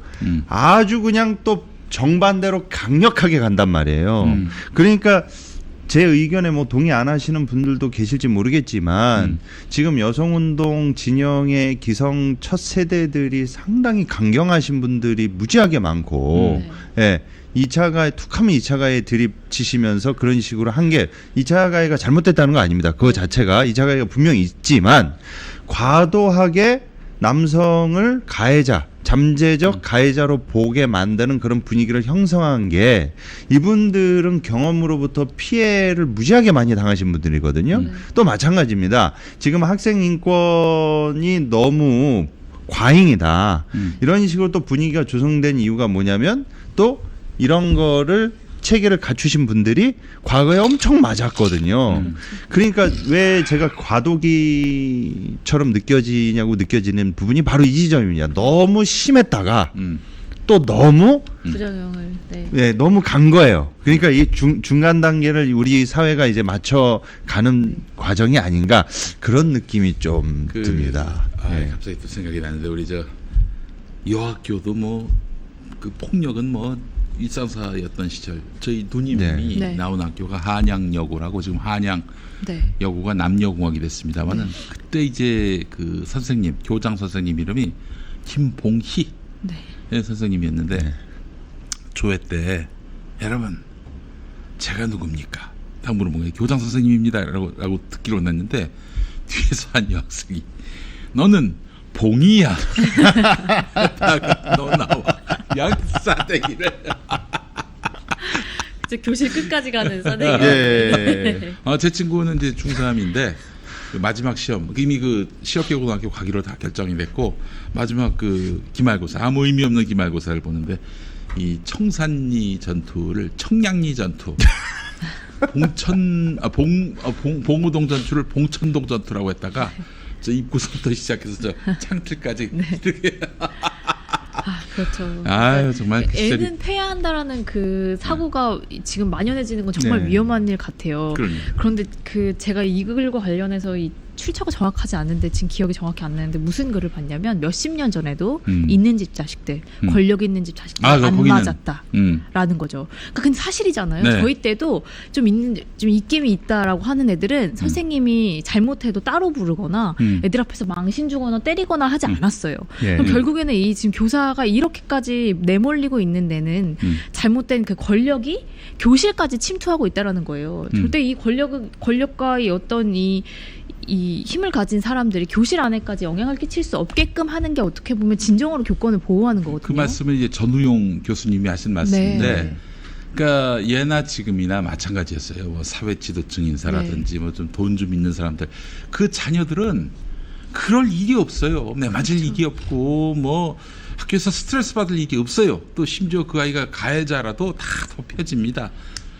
아주 그냥 또 정반대로 강력하게 간단 말이에요. 그러니까 제 의견에 뭐 동의 안 하시는 분들도 계실지 모르겠지만 지금 여성운동 진영의 기성 첫 세대들이 상당히 강경하신 분들이 무지하게 많고 2차 가해 툭하면 2차 가해 들이치시면서 그런 식으로 한 게 2차 가해가 잘못됐다는 거 아닙니다. 그거 자체가 2차 가해가 분명히 있지만 과도하게 남성을 가해자 잠재적 가해자로 보게 만드는 그런 분위기를 형성한 게 이분들은 경험으로부터 피해를 무지하게 많이 당하신 분들이거든요. 또 마찬가지입니다. 지금 학생 인권이 너무 과잉이다. 이런 식으로 또 분위기가 조성된 이유가 뭐냐면 또 이런 거를 체계를 갖추신 분들이 과거에 엄청 맞았거든요. 그러니까 왜 제가 과도기처럼 느껴지는 부분이 바로 이 지점입니다. 너무 심했다가 또 너무 부작용을 너무 간 거예요. 그러니까 이 중간 단계를 우리 사회가 이제 맞춰 가는 과정이 아닌가 그런 느낌이 좀 듭니다. 갑자기 또 생각이 나는데 우리 저 여학교도 뭐 그 폭력은 뭐 일상사였던 시절 저희 누님이 나온 학교가 한양여고라고 지금 한양여고가 남여공학이 됐습니다만은 그때 이제 그 선생님 교장 선생님 이름이 김봉희 선생님이었는데 조회 때 여러분 제가 누굽니까 딱 물어본 거예요. 교장 선생님입니다라고 듣기로 했는데 뒤에서 한 여학생이 너는 봉이야. 너 나와 양싸대기를. 이제 교실 끝까지 가는 선생님. 예. 제 친구는 이제 중3인데 마지막 시험 이미 그 시업계고등학교 가기로 다 결정이 됐고 마지막 그 기말고사 아무 의미 없는 기말고사를 보는데 이 청산리 전투를 청량리 전투 봉우동 전투를 봉천동 전투라고 했다가 저 입구서부터 시작해서 저 창틀까지 이렇게 그렇죠. 아유 정말 그 시절이 애는 패야한다라는 그 사고가 지금 만연해지는 건 정말 네. 위험한 일 같아요. 그러니까. 그런데 그 제가 이 글과 관련해서 이 출처가 정확하지 않은데 지금 기억이 정확히 안 나는데 무슨 글을 봤냐면 몇십 년 전에도 있는 집 자식들, 권력 있는 집 자식들 안 거기는, 맞았다라는 거죠. 그러니까 그건 사실이잖아요. 네. 저희 때도 좀 입김이 있다라고 하는 애들은 선생님이 잘못해도 따로 부르거나 애들 앞에서 망신 주거나 때리거나 하지 않았어요. 예. 그럼 결국에는 이 지금 교사가 이렇게까지 내몰리고 있는 데는 잘못된 그 권력이 교실까지 침투하고 있다라는 거예요. 절대 이 권력과의 어떤 이 힘을 가진 사람들이 교실 안에까지 영향을 끼칠 수 없게끔 하는 게 어떻게 보면 진정으로 교권을 보호하는 거거든요. 그 말씀은 이제 전우용 교수님이 하신 말씀인데, 네. 그러니까 예나 지금이나 마찬가지였어요. 뭐 사회지도층 인사라든지 뭐 좀 돈 좀 있는 사람들, 그 자녀들은 그럴 일이 없어요. 내 맞을 일이 없고 뭐 학교에서 스트레스 받을 일이 없어요. 또 심지어 그 아이가 가해자라도 다 덮여집니다.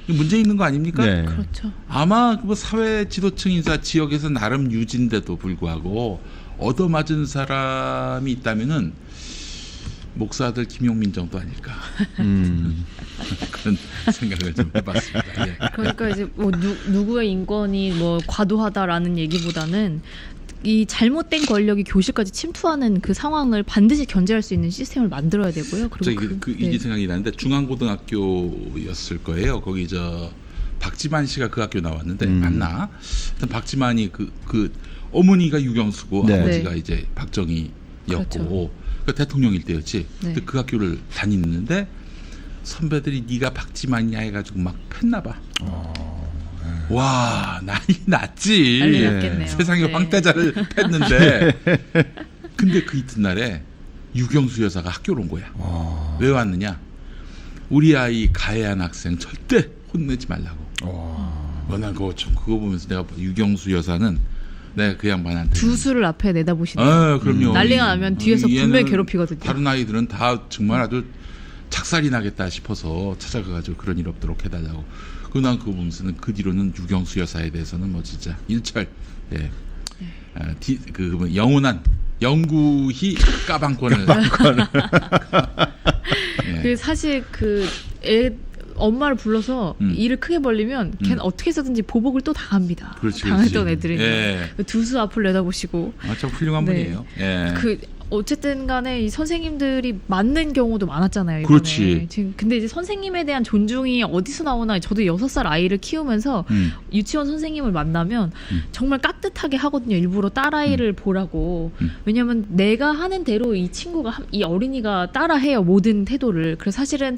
문제 있는 거 아닙니까? 네. 그렇죠. 아마 뭐 사회 지도층 인사 지역에서 나름 유지인데도 불구하고 얻어맞은 사람이 있다면은 목사들 김용민 정도 아닐까 그런 생각을 좀 해봤습니다. 예. 그러니까 이제 뭐 누구의 인권이 뭐 과도하다라는 얘기보다는 이 잘못된 권력이 교실까지 침투하는 그 상황을 반드시 견제할 수 있는 시스템을 만들어야 되고요. 그리고 이게 생각이 나는데 중앙고등학교였을 거예요. 거기 저 박지만 씨가 그 학교 나왔는데 맞나? 하여튼 박지만이 그 어머니가 유경수고 네. 아버지가 네. 이제 박정희였고 그렇죠. 그 대통령일 때였지. 네. 근데 그 학교를 다니는데 선배들이 네가 박지만이야 해가지고 막 팼나 봐. 와 난리 났지. 난리 났겠네요. 세상에 네. 황태자를 팼는데 근데 그 이튿날에 유경수 여사가 학교로 온 거야. 왜 왔느냐? 우리 아이 가해한 학생 절대 혼내지 말라고. 난 그거 보면서 내가 유경수 여사는 내가 그 양반한테 두 수를 앞에 내다보시네요. 그럼요. 난리가 나면 뒤에서 얘는 분명히 괴롭히거든요. 다른 아이들은 다 정말 아주 작살이 나겠다 싶어서 찾아가가지고 그런 일 없도록 해달라고. 난 그거 보면서는 그 뒤로는 유경수 여사에 대해서는 뭐 진짜 일철 영원한 영구히 까방권을 그 사실 엄마를 불러서 일을 크게 벌리면 걔는 어떻게 해서든지 보복을 또 당합니다. 당했던 애들이 두 수 앞을 내다보시고 참 훌륭한 분이에요. 어쨌든 간에 이 선생님들이 맞는 경우도 많았잖아요. 이번에. 그렇지. 지금 근데 이제 선생님에 대한 존중이 어디서 나오나 저도 6살 아이를 키우면서 유치원 선생님을 만나면 정말 깍듯하게 하거든요. 일부러 딸아이를 보라고. 왜냐하면 내가 하는 대로 이 어린이가 따라해요. 모든 태도를. 그래서 사실은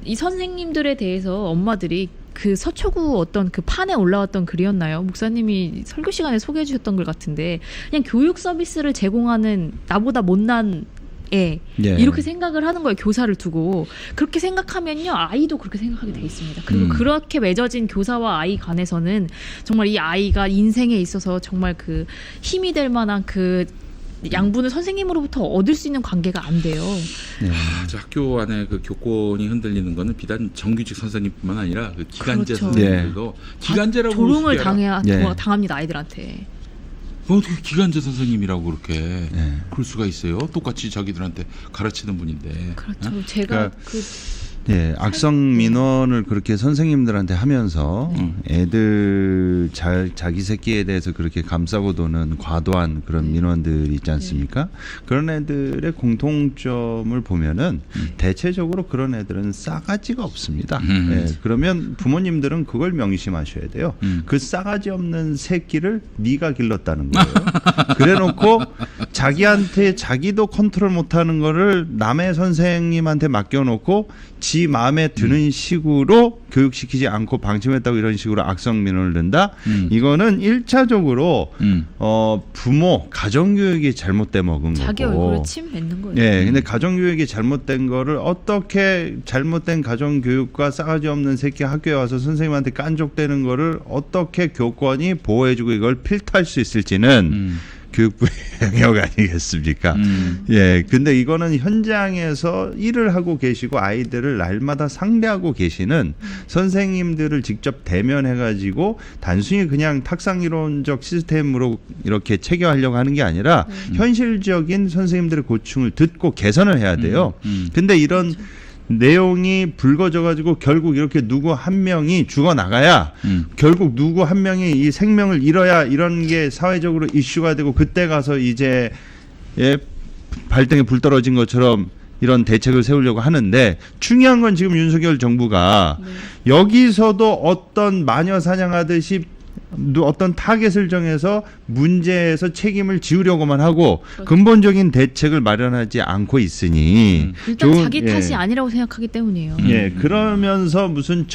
이 선생님들에 대해서 엄마들이 그 서초구 어떤 그 판에 올라왔던 글이었나요? 목사님이 설교 시간에 소개해 주셨던 글 같은데 그냥 교육 서비스를 제공하는 나보다 못난 애 이렇게 생각을 하는 거예요. 교사를 두고. 그렇게 생각하면요. 아이도 그렇게 생각하게 돼 있습니다. 그리고 그렇게 맺어진 교사와 아이 간에서는 정말 이 아이가 인생에 있어서 정말 그 힘이 될 만한 그 양분을 선생님으로부터 얻을 수 있는 관계가 안 돼요. 저 학교 안에 그 교권이 흔들리는 거는 비단 정규직 선생님뿐만 아니라 그 기간제 그렇죠. 선생님들도 기간제라고 조롱을 당합니다. 아이들한테. 어떻게 기간제 선생님이라고 그렇게 그럴 수가 있어요? 똑같이 자기들한테 가르치는 분인데. 그렇죠. 제가 악성 민원을 그렇게 선생님들한테 하면서 애들 자기 새끼에 대해서 그렇게 감싸고 도는 과도한 그런 민원들이 있지 않습니까? 그런 애들의 공통점을 보면은 대체적으로 그런 애들은 싸가지가 없습니다. 그러면 부모님들은 그걸 명심하셔야 돼요. 그 싸가지 없는 새끼를 네가 길렀다는 거예요. 그래놓고 자기한테 자기도 컨트롤 못하는 거를 남의 선생님한테 맡겨놓고 지 마음에 드는 식으로 교육시키지 않고 방침했다고 이런 식으로 악성 민원을 낸다. 이거는 1차적으로 부모 가정교육이 잘못돼 먹은 자기 거고. 얼굴에 침 뱉는 거예요. 예, 근데 가정교육이 잘못된 거를 어떻게 잘못된 가정교육과 싸가지 없는 새끼 학교에 와서 선생님한테 깐족대는 거를 어떻게 교권이 보호해주고 이걸 필터할 수 있을지는 교육부의 영역 아니겠습니까? 예, 근데 이거는 현장에서 일을 하고 계시고 아이들을 날마다 상대하고 계시는 선생님들을 직접 대면해가지고 단순히 그냥 탁상이론적 시스템으로 이렇게 체계하려고 하는 게 아니라 현실적인 선생님들의 고충을 듣고 개선을 해야 돼요. 근데 이런 내용이 불거져가지고 결국 이렇게 누구 한 명이 죽어나가야 결국 누구 한 명이 이 생명을 잃어야 이런 게 사회적으로 이슈가 되고 그때 가서 이제 발등에 불 떨어진 것처럼 이런 대책을 세우려고 하는데 중요한 건 지금 윤석열 정부가 여기서도 어떤 마녀 사냥하듯이 어떤 타겟을 정해서 문제에서 책임을 지우려고만 하고 근본적인 대책을 마련하지 않고 있으니 일단 자기 탓이 아니라고 생각하기 때문이에요. 예, 그러면서 무슨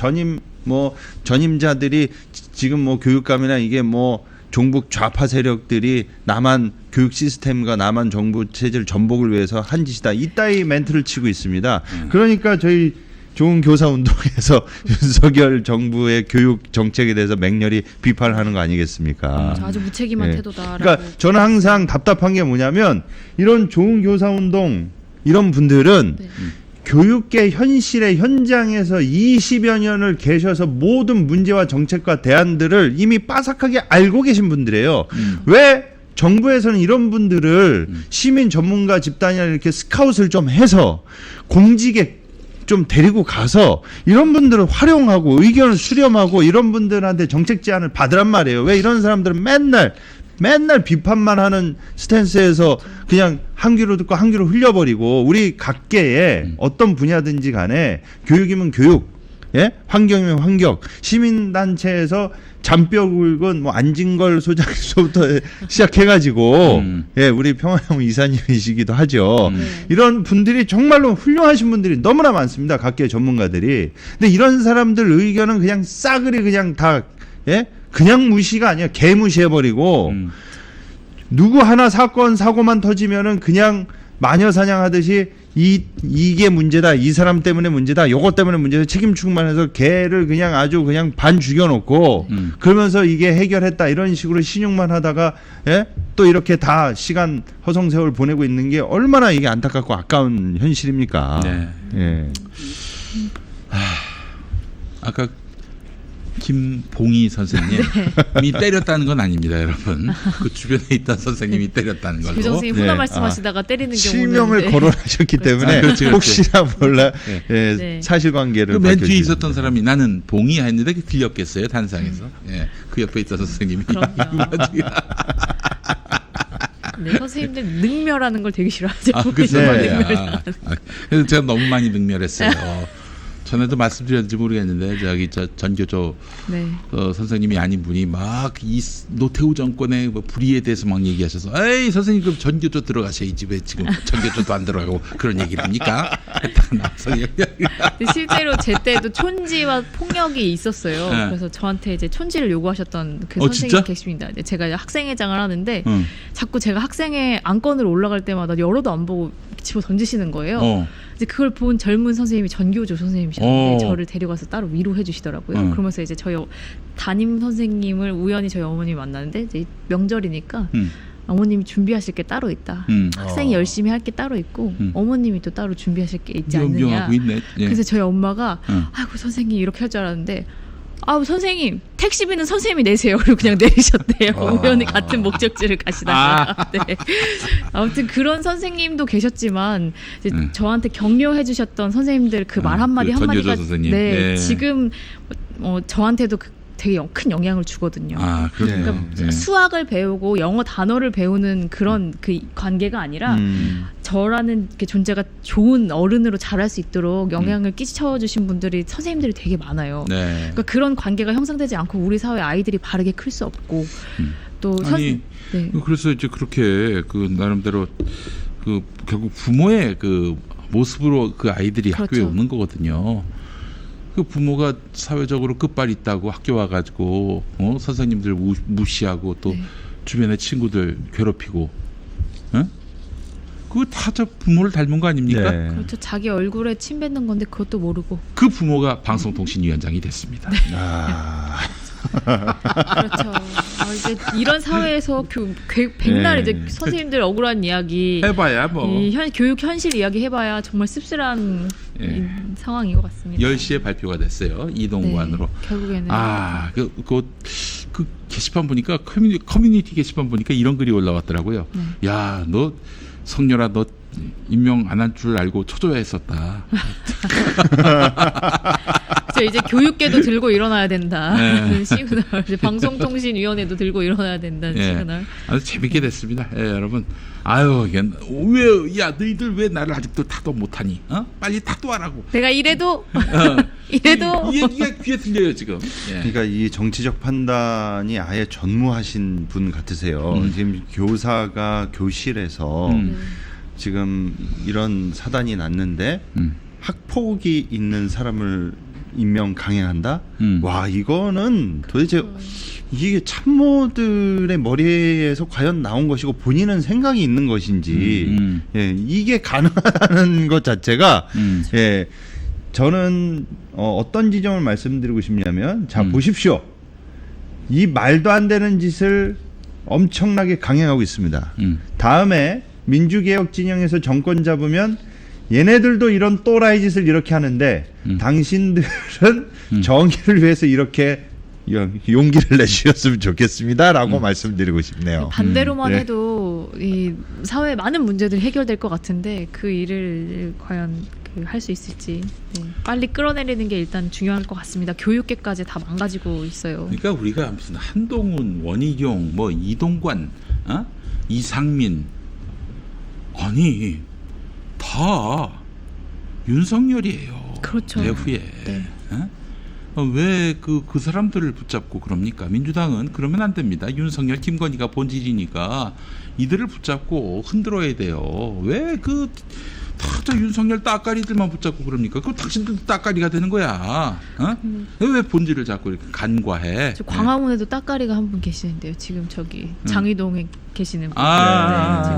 전임자들이 지금 뭐 교육감이나 이게 뭐 종북 좌파 세력들이 남한 교육 시스템과 남한 정부 체제를 전복을 위해서 한 짓이다. 이따위 멘트를 치고 있습니다. 그러니까 저희 좋은 교사 운동에서 윤석열 정부의 교육 정책에 대해서 맹렬히 비판을 하는 거 아니겠습니까? 아주 무책임한 태도다라고. 그러니까 저는 항상 답답한 게 뭐냐면 이런 좋은 교사 운동 이런 분들은 교육계 현실의 현장에서 20여 년을 계셔서 모든 문제와 정책과 대안들을 이미 빠삭하게 알고 계신 분들이에요. 왜 정부에서는 이런 분들을 시민 전문가 집단이나 이렇게 스카웃을 좀 해서 공직에 좀 데리고 가서 이런 분들을 활용하고 의견을 수렴하고 이런 분들한테 정책 제안을 받으란 말이에요. 왜 이런 사람들은 맨날 비판만 하는 스탠스에서 그냥 한 귀로 듣고 한 귀로 흘려버리고 우리 각계에 어떤 분야든지 간에 교육이면 교육, 예? 환경이면 환경, 시민단체에서 잔뼈 굵은 뭐 안진걸 소장부터 시작해가지고 예, 우리 평화형 이사님이시기도 하죠. 이런 분들이 정말로 훌륭하신 분들이 너무나 많습니다. 각계 전문가들이. 근데 이런 사람들 의견은 그냥 싸그리 그냥 다 예? 그냥 무시가 아니야. 개무시해버리고 누구 하나 사건 사고만 터지면은 그냥 마녀 사냥하듯이 이게 문제다, 이 사람 때문에 문제다, 요것 때문에 문제다 책임 충만해서 걔를 그냥 아주 그냥 반 죽여놓고 그러면서 이게 해결했다 이런 식으로 신용만 하다가 예? 또 이렇게 다 시간 허송세월 보내고 있는 게 얼마나 이게 안타깝고 아까운 현실입니까? 네. 예. 아까 김봉희 선생님이 때렸다는 건 아닙니다, 여러분. 그 주변에 있던 선생님이 때렸다는 걸로. 그 선생님 훈화 말씀하시다가 때리는 경우는 실명을 거론하셨기 때문에 그렇지. 혹시나 몰라 네. 네. 사실관계를 그 맨 뒤에 있었던 사람이 나는 봉희 했는데 들렸겠어요, 단상에서. 예, 그 옆에 있던 선생님이. 네, 선생님들 능멸하는 걸 되게 싫어하죠. 그래서 네. 말이야. 그래서 제가 너무 많이 능멸했어요. 전에도 말씀드렸는지 모르겠는데 저 전교조 네. 선생님이 아닌 분이 막 이 노태우 정권의 뭐 불의에 대해서 막 얘기하셔서 에이 선생님 그럼 전교조 들어가셔야지 왜 지금 전교조도 안 들어가고 그런 얘기를 합니까? 했다가 나와서 근데 실제로 제 때도 촌지와 폭력이 있었어요. 네. 그래서 저한테 이제 촌지를 요구하셨던 그 선생님 진짜? 계십니다. 이제 제가 학생회장을 하는데 응. 자꾸 제가 학생회 안건으로 올라갈 때마다 열어도 안 보고 집어 던지시는 거예요. 이제 그걸 본 젊은 선생님이 전교조 선생님이셨는데 저를 데려가서 따로 위로해 주시더라고요. 그러면서 이제 저희 담임 선생님을 우연히 저희 어머님이 만나는데 이제 명절이니까 어머님이 준비하실 게 따로 있다. 학생이 열심히 할 게 따로 있고 어머님이 또 따로 준비하실 게 있지 않느냐. 명하고 있네. 예. 그래서 저희 엄마가 아이고 선생님 이렇게 할 줄 알았는데 아우 선생님 택시비는 선생님이 내세요. 그리고 그냥 내리셨대요. 우연히 같은 목적지를 가시다가. 네. 아무튼 그런 선생님도 계셨지만 이제 저한테 격려해 주셨던 선생님들 그 말 한마디 그 한마디가 선생님. 네, 예. 지금 저한테도 되게 큰 영향을 주거든요. 그러네요. 그러니까 예. 수학을 배우고 영어 단어를 배우는 그런 그 관계가 아니라 저라는 그 존재가 좋은 어른으로 자랄 수 있도록 영향을 끼쳐주신 분들이 선생님들이 되게 많아요. 네. 그러니까 그런 관계가 형성되지 않고 우리 사회 아이들이 바르게 클 수 없고 또 아니 네. 그래서 이제 그렇게 그 나름대로 그 결국 부모의 그 모습으로 그 아이들이 그렇죠. 학교에 오는 거거든요. 그 부모가 사회적으로 끝발 있다고 학교 와가지고 선생님들 무시하고 또 네. 주변의 친구들 괴롭히고, 그거 다 저 부모를 닮은 거 아닙니까? 네. 그렇죠. 자기 얼굴에 침 뱉는 건데 그것도 모르고. 그 부모가 방송통신위원장이 됐습니다. 아, 그렇죠. 이제 이런 사회에서 백날 네. 이제 선생님들 억울한 이야기, 해봐야 뭐 이 교육 현실 이야기 해봐야 정말 씁쓸한 예. 이 상황인 것 같습니다. 10시에 발표가 됐어요. 이동관으로. 네, 결국에는 그 게시판 보니까 커뮤니티 게시판 보니까 이런 글이 올라왔더라고요. 야, 너 성렬아, 너 임명 안 할 줄 알고 초조해했었다. 이제 교육계도 들고 일어나야 된다. 네. 시그널. 이제 방송통신위원회도 들고 일어나야 된다는 예. 시그널. 아주 재밌게 됐습니다. 예, 여러분. 아유, 야, 너희들 왜 나를 아직도 타도 못하니? 빨리 타도하라고. 내가 이래도 이래도 이 얘기가 귀에 들려요 지금. 예. 그러니까 이 정치적 판단이 아예 전무하신 분 같으세요. 지금 교사가 교실에서 지금 이런 사단이 났는데 학폭이 있는 사람을 임명 강행한다? 와, 이거는 도대체 이게 참모들의 머리에서 과연 나온 것이고 본인은 생각이 있는 것인지 예, 이게 가능하다는 것 자체가 예, 저는 어떤 지점을 말씀드리고 싶냐면 자 보십시오. 이 말도 안 되는 짓을 엄청나게 강행하고 있습니다. 다음에 민주개혁 진영에서 정권 잡으면 얘네들도 이런 또라이 짓을 이렇게 하는데 당신들은 정의를 위해서 이렇게 용기를 내주셨으면 좋겠습니다라고 말씀드리고 싶네요. 반대로만 네. 해도 이 사회의 많은 문제들이 해결될 것 같은데 그 일을 과연 할 수 있을지 빨리 끌어내리는 게 일단 중요할 것 같습니다. 교육계까지 다 망가지고 있어요. 그러니까 우리가 무슨 한동훈, 원희룡, 뭐 이동관, 이상민, 아니 다 윤석열이에요. 그렇죠. 내후에. 네. 왜 그 사람들을 붙잡고 그럽니까? 민주당은 그러면 안 됩니다. 윤석열, 김건희가 본질이니까 이들을 붙잡고 흔들어야 돼요. 왜 저 윤석열 따까리들만 붙잡고 그럽니까? 그 당신들도 따까리가 되는 거야. 왜 본질을 자꾸 이렇게 간과해? 광화문에도 따까리가 한 분 계시는데요. 지금 저기 장위동에 계시는 분.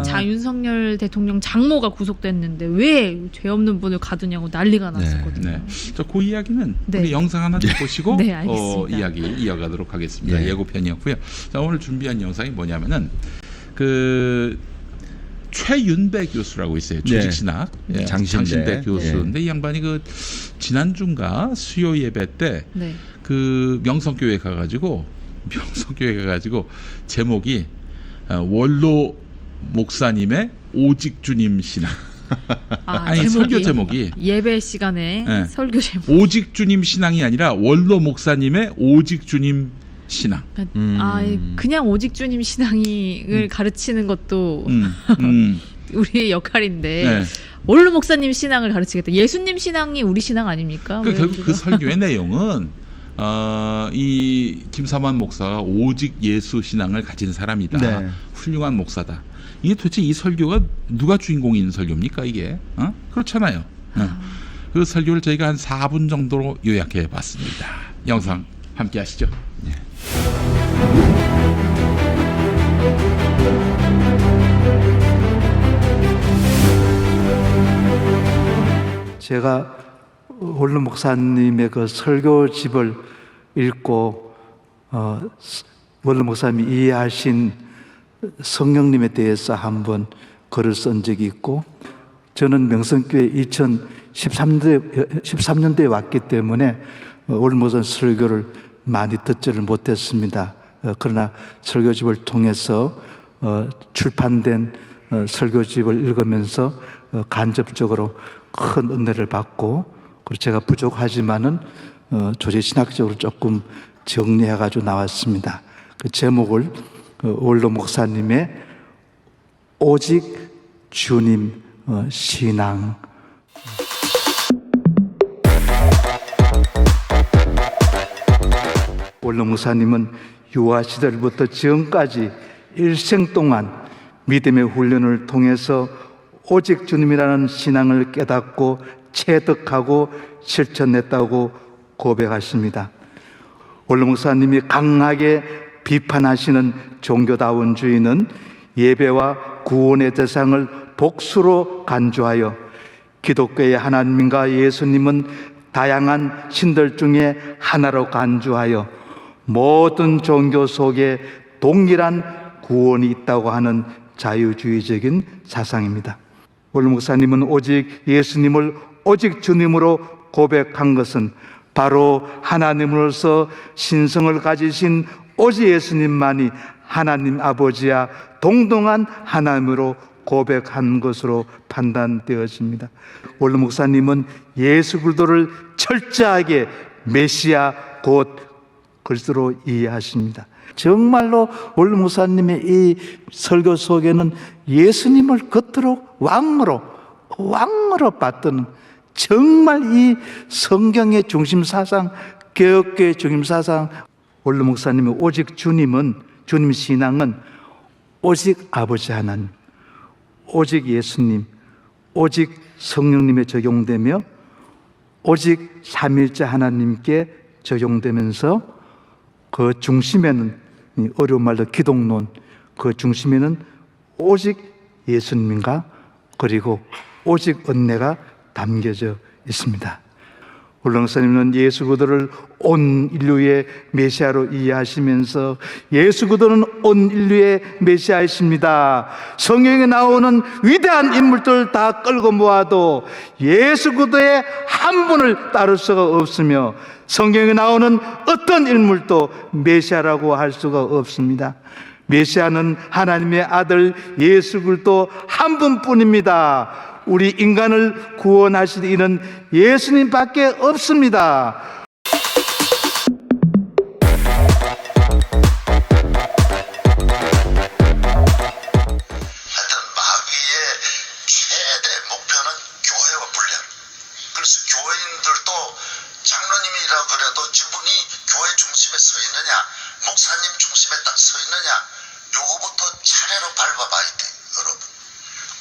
지금 윤석열 대통령 장모가 구속됐는데 왜 죄 없는 분을 가두냐고 난리가 났었거든요. 네. 자, 그 이야기는 네. 우리 영상 하나 좀 보시고 네, 알겠습니다. 이야기 이어가도록 하겠습니다. 네. 예고편이었고요. 자, 오늘 준비한 영상이 뭐냐면은 최윤배 교수라고 있어요. 조직신학 장신대 교수인데 이 양반이 지난주인가 수요 예배 때 명성교회 가가지고 제목이 원로 목사님의 오직 주님 신앙. 아니 설교 제목이 예배 시간에 설교 제목. 오직 주님 신앙이 아니라 원로 목사님의 오직 주님 신앙. 그냥 오직 주님 신앙을 가르치는 것도 우리의 역할인데 원로 목사님 신앙을 가르치겠다. 예수님 신앙이 우리 신앙 아닙니까? 결국 그 설교의 내용은 이 김삼환 목사가 오직 예수 신앙을 가진 사람이다. 네. 훌륭한 목사다. 이게 도대체 이 설교가 누가 주인공인 설교입니까? 이게 그렇잖아요. 그 설교를 저희가 한 4분 정도로 요약해 봤습니다. 영상 함께 하시죠. 네. 제가 원로 목사님의 그 설교집을 읽고 원로 목사님이 이해하신 성령님에 대해서 한번 글을 쓴 적이 있고, 저는 명성교회 2013년도에 왔기 때문에 원로 목사님 설교를 많이 듣지를 못했습니다. 그러나 설교집을 통해서 출판된 설교집을 읽으면서 간접적으로 큰 은혜를 받고, 그리고 제가 부족하지만은 조직신학적으로 조금 정리해가지고 나왔습니다. 그 제목을 원로 목사님의 오직 주님 신앙. 원로 목사님은 유아 시절부터 지금까지 일생 동안 믿음의 훈련을 통해서 오직 주님이라는 신앙을 깨닫고 체득하고 실천했다고 고백하십니다. 원로 목사님이 강하게 비판하시는 종교다원주의는 예배와 구원의 대상을 복수로 간주하여 기독교의 하나님과 예수님은 다양한 신들 중에 하나로 간주하여 모든 종교 속에 동일한 구원이 있다고 하는 자유주의적인 사상입니다. 원로 목사님은 오직 예수님을 오직 주님으로 고백한 것은 바로 하나님으로서 신성을 가지신 오직 예수님만이 하나님 아버지와 동등한 하나님으로 고백한 것으로 판단되었습니다. 원로 목사님은 예수 그리스도를 철저하게 메시아 곧 그리스도로 이해하십니다. 정말로 원로 목사님의 이 설교 속에는 예수님을 겉으로 왕으로 봤던 정말 이 성경의 중심 사상, 개혁교의 중심 사상, 원로 목사님의 오직 주님 신앙은 오직 아버지 하나님, 오직 예수님, 오직 성령님에 적용되며 오직 삼일째 하나님께 적용되면서 그 중심에는 어려운 말로 기독론, 그 중심에는 오직 예수님인가 그리고 오직 은혜가 담겨져 있습니다. 원로 목사님은 예수 그리스도를 온 인류의 메시아로 이해하시면서 예수 그리스도는 온 인류의 메시아이십니다. 성경에 나오는 위대한 인물들 다 끌고 모아도 예수 그리스도의 한 분을 따를 수가 없으며 성경에 나오는 어떤 인물도 메시아라고 할 수가 없습니다. 메시아는 하나님의 아들 예수 그리스도 한 분뿐입니다. 우리 인간을 구원하실 이는 예수님밖에 없습니다. 하여튼 마귀의 최대 목표는 교회와 분열. 그래서 교회인들도 장로님이라 그래도 저분이 교회 중심에 서 있느냐, 목사님 중심에 딱 서 있느냐, 요거부터 차례로 밟아봐야 돼, 여러분.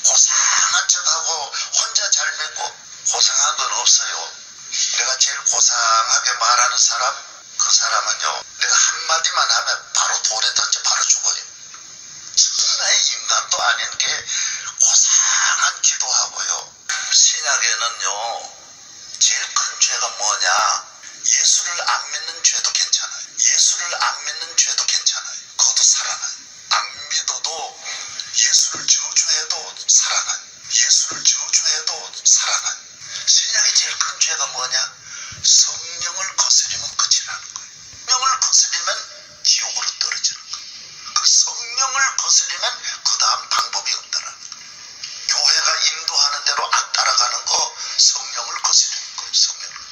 고상한 척하고 혼자 잘 믿고 고상한 건 없어요. 내가 제일 고상하게 말하는 사람, 그 사람은요, 내가 한마디만 하면 바로 돌에 던져 바로 죽어요. 천하의 인간도 아닌 게 고상한 기도하고요. 신약에는요, 제일 큰 죄가 뭐냐? 예수를 안 믿는 죄도 괜찮아요. 예수를 안 믿는 죄도 괜찮아요. 그것도 살아나요. 안 믿어도 예수를 저주해도 살아나요. 예수를 저주해도 살아나요. 신약의 제일 큰 죄가 뭐냐? 성령을 거스리면 끝이라는 거예요. 성령을 거스리면 지옥으로 떨어지는 거예요. 그 성령을 거스리면 그 다음 방법이 없다라는 거예요. 교회가 인도하는 대로 안 따라가는 거 성령을 거스리는 거예요. 성령을.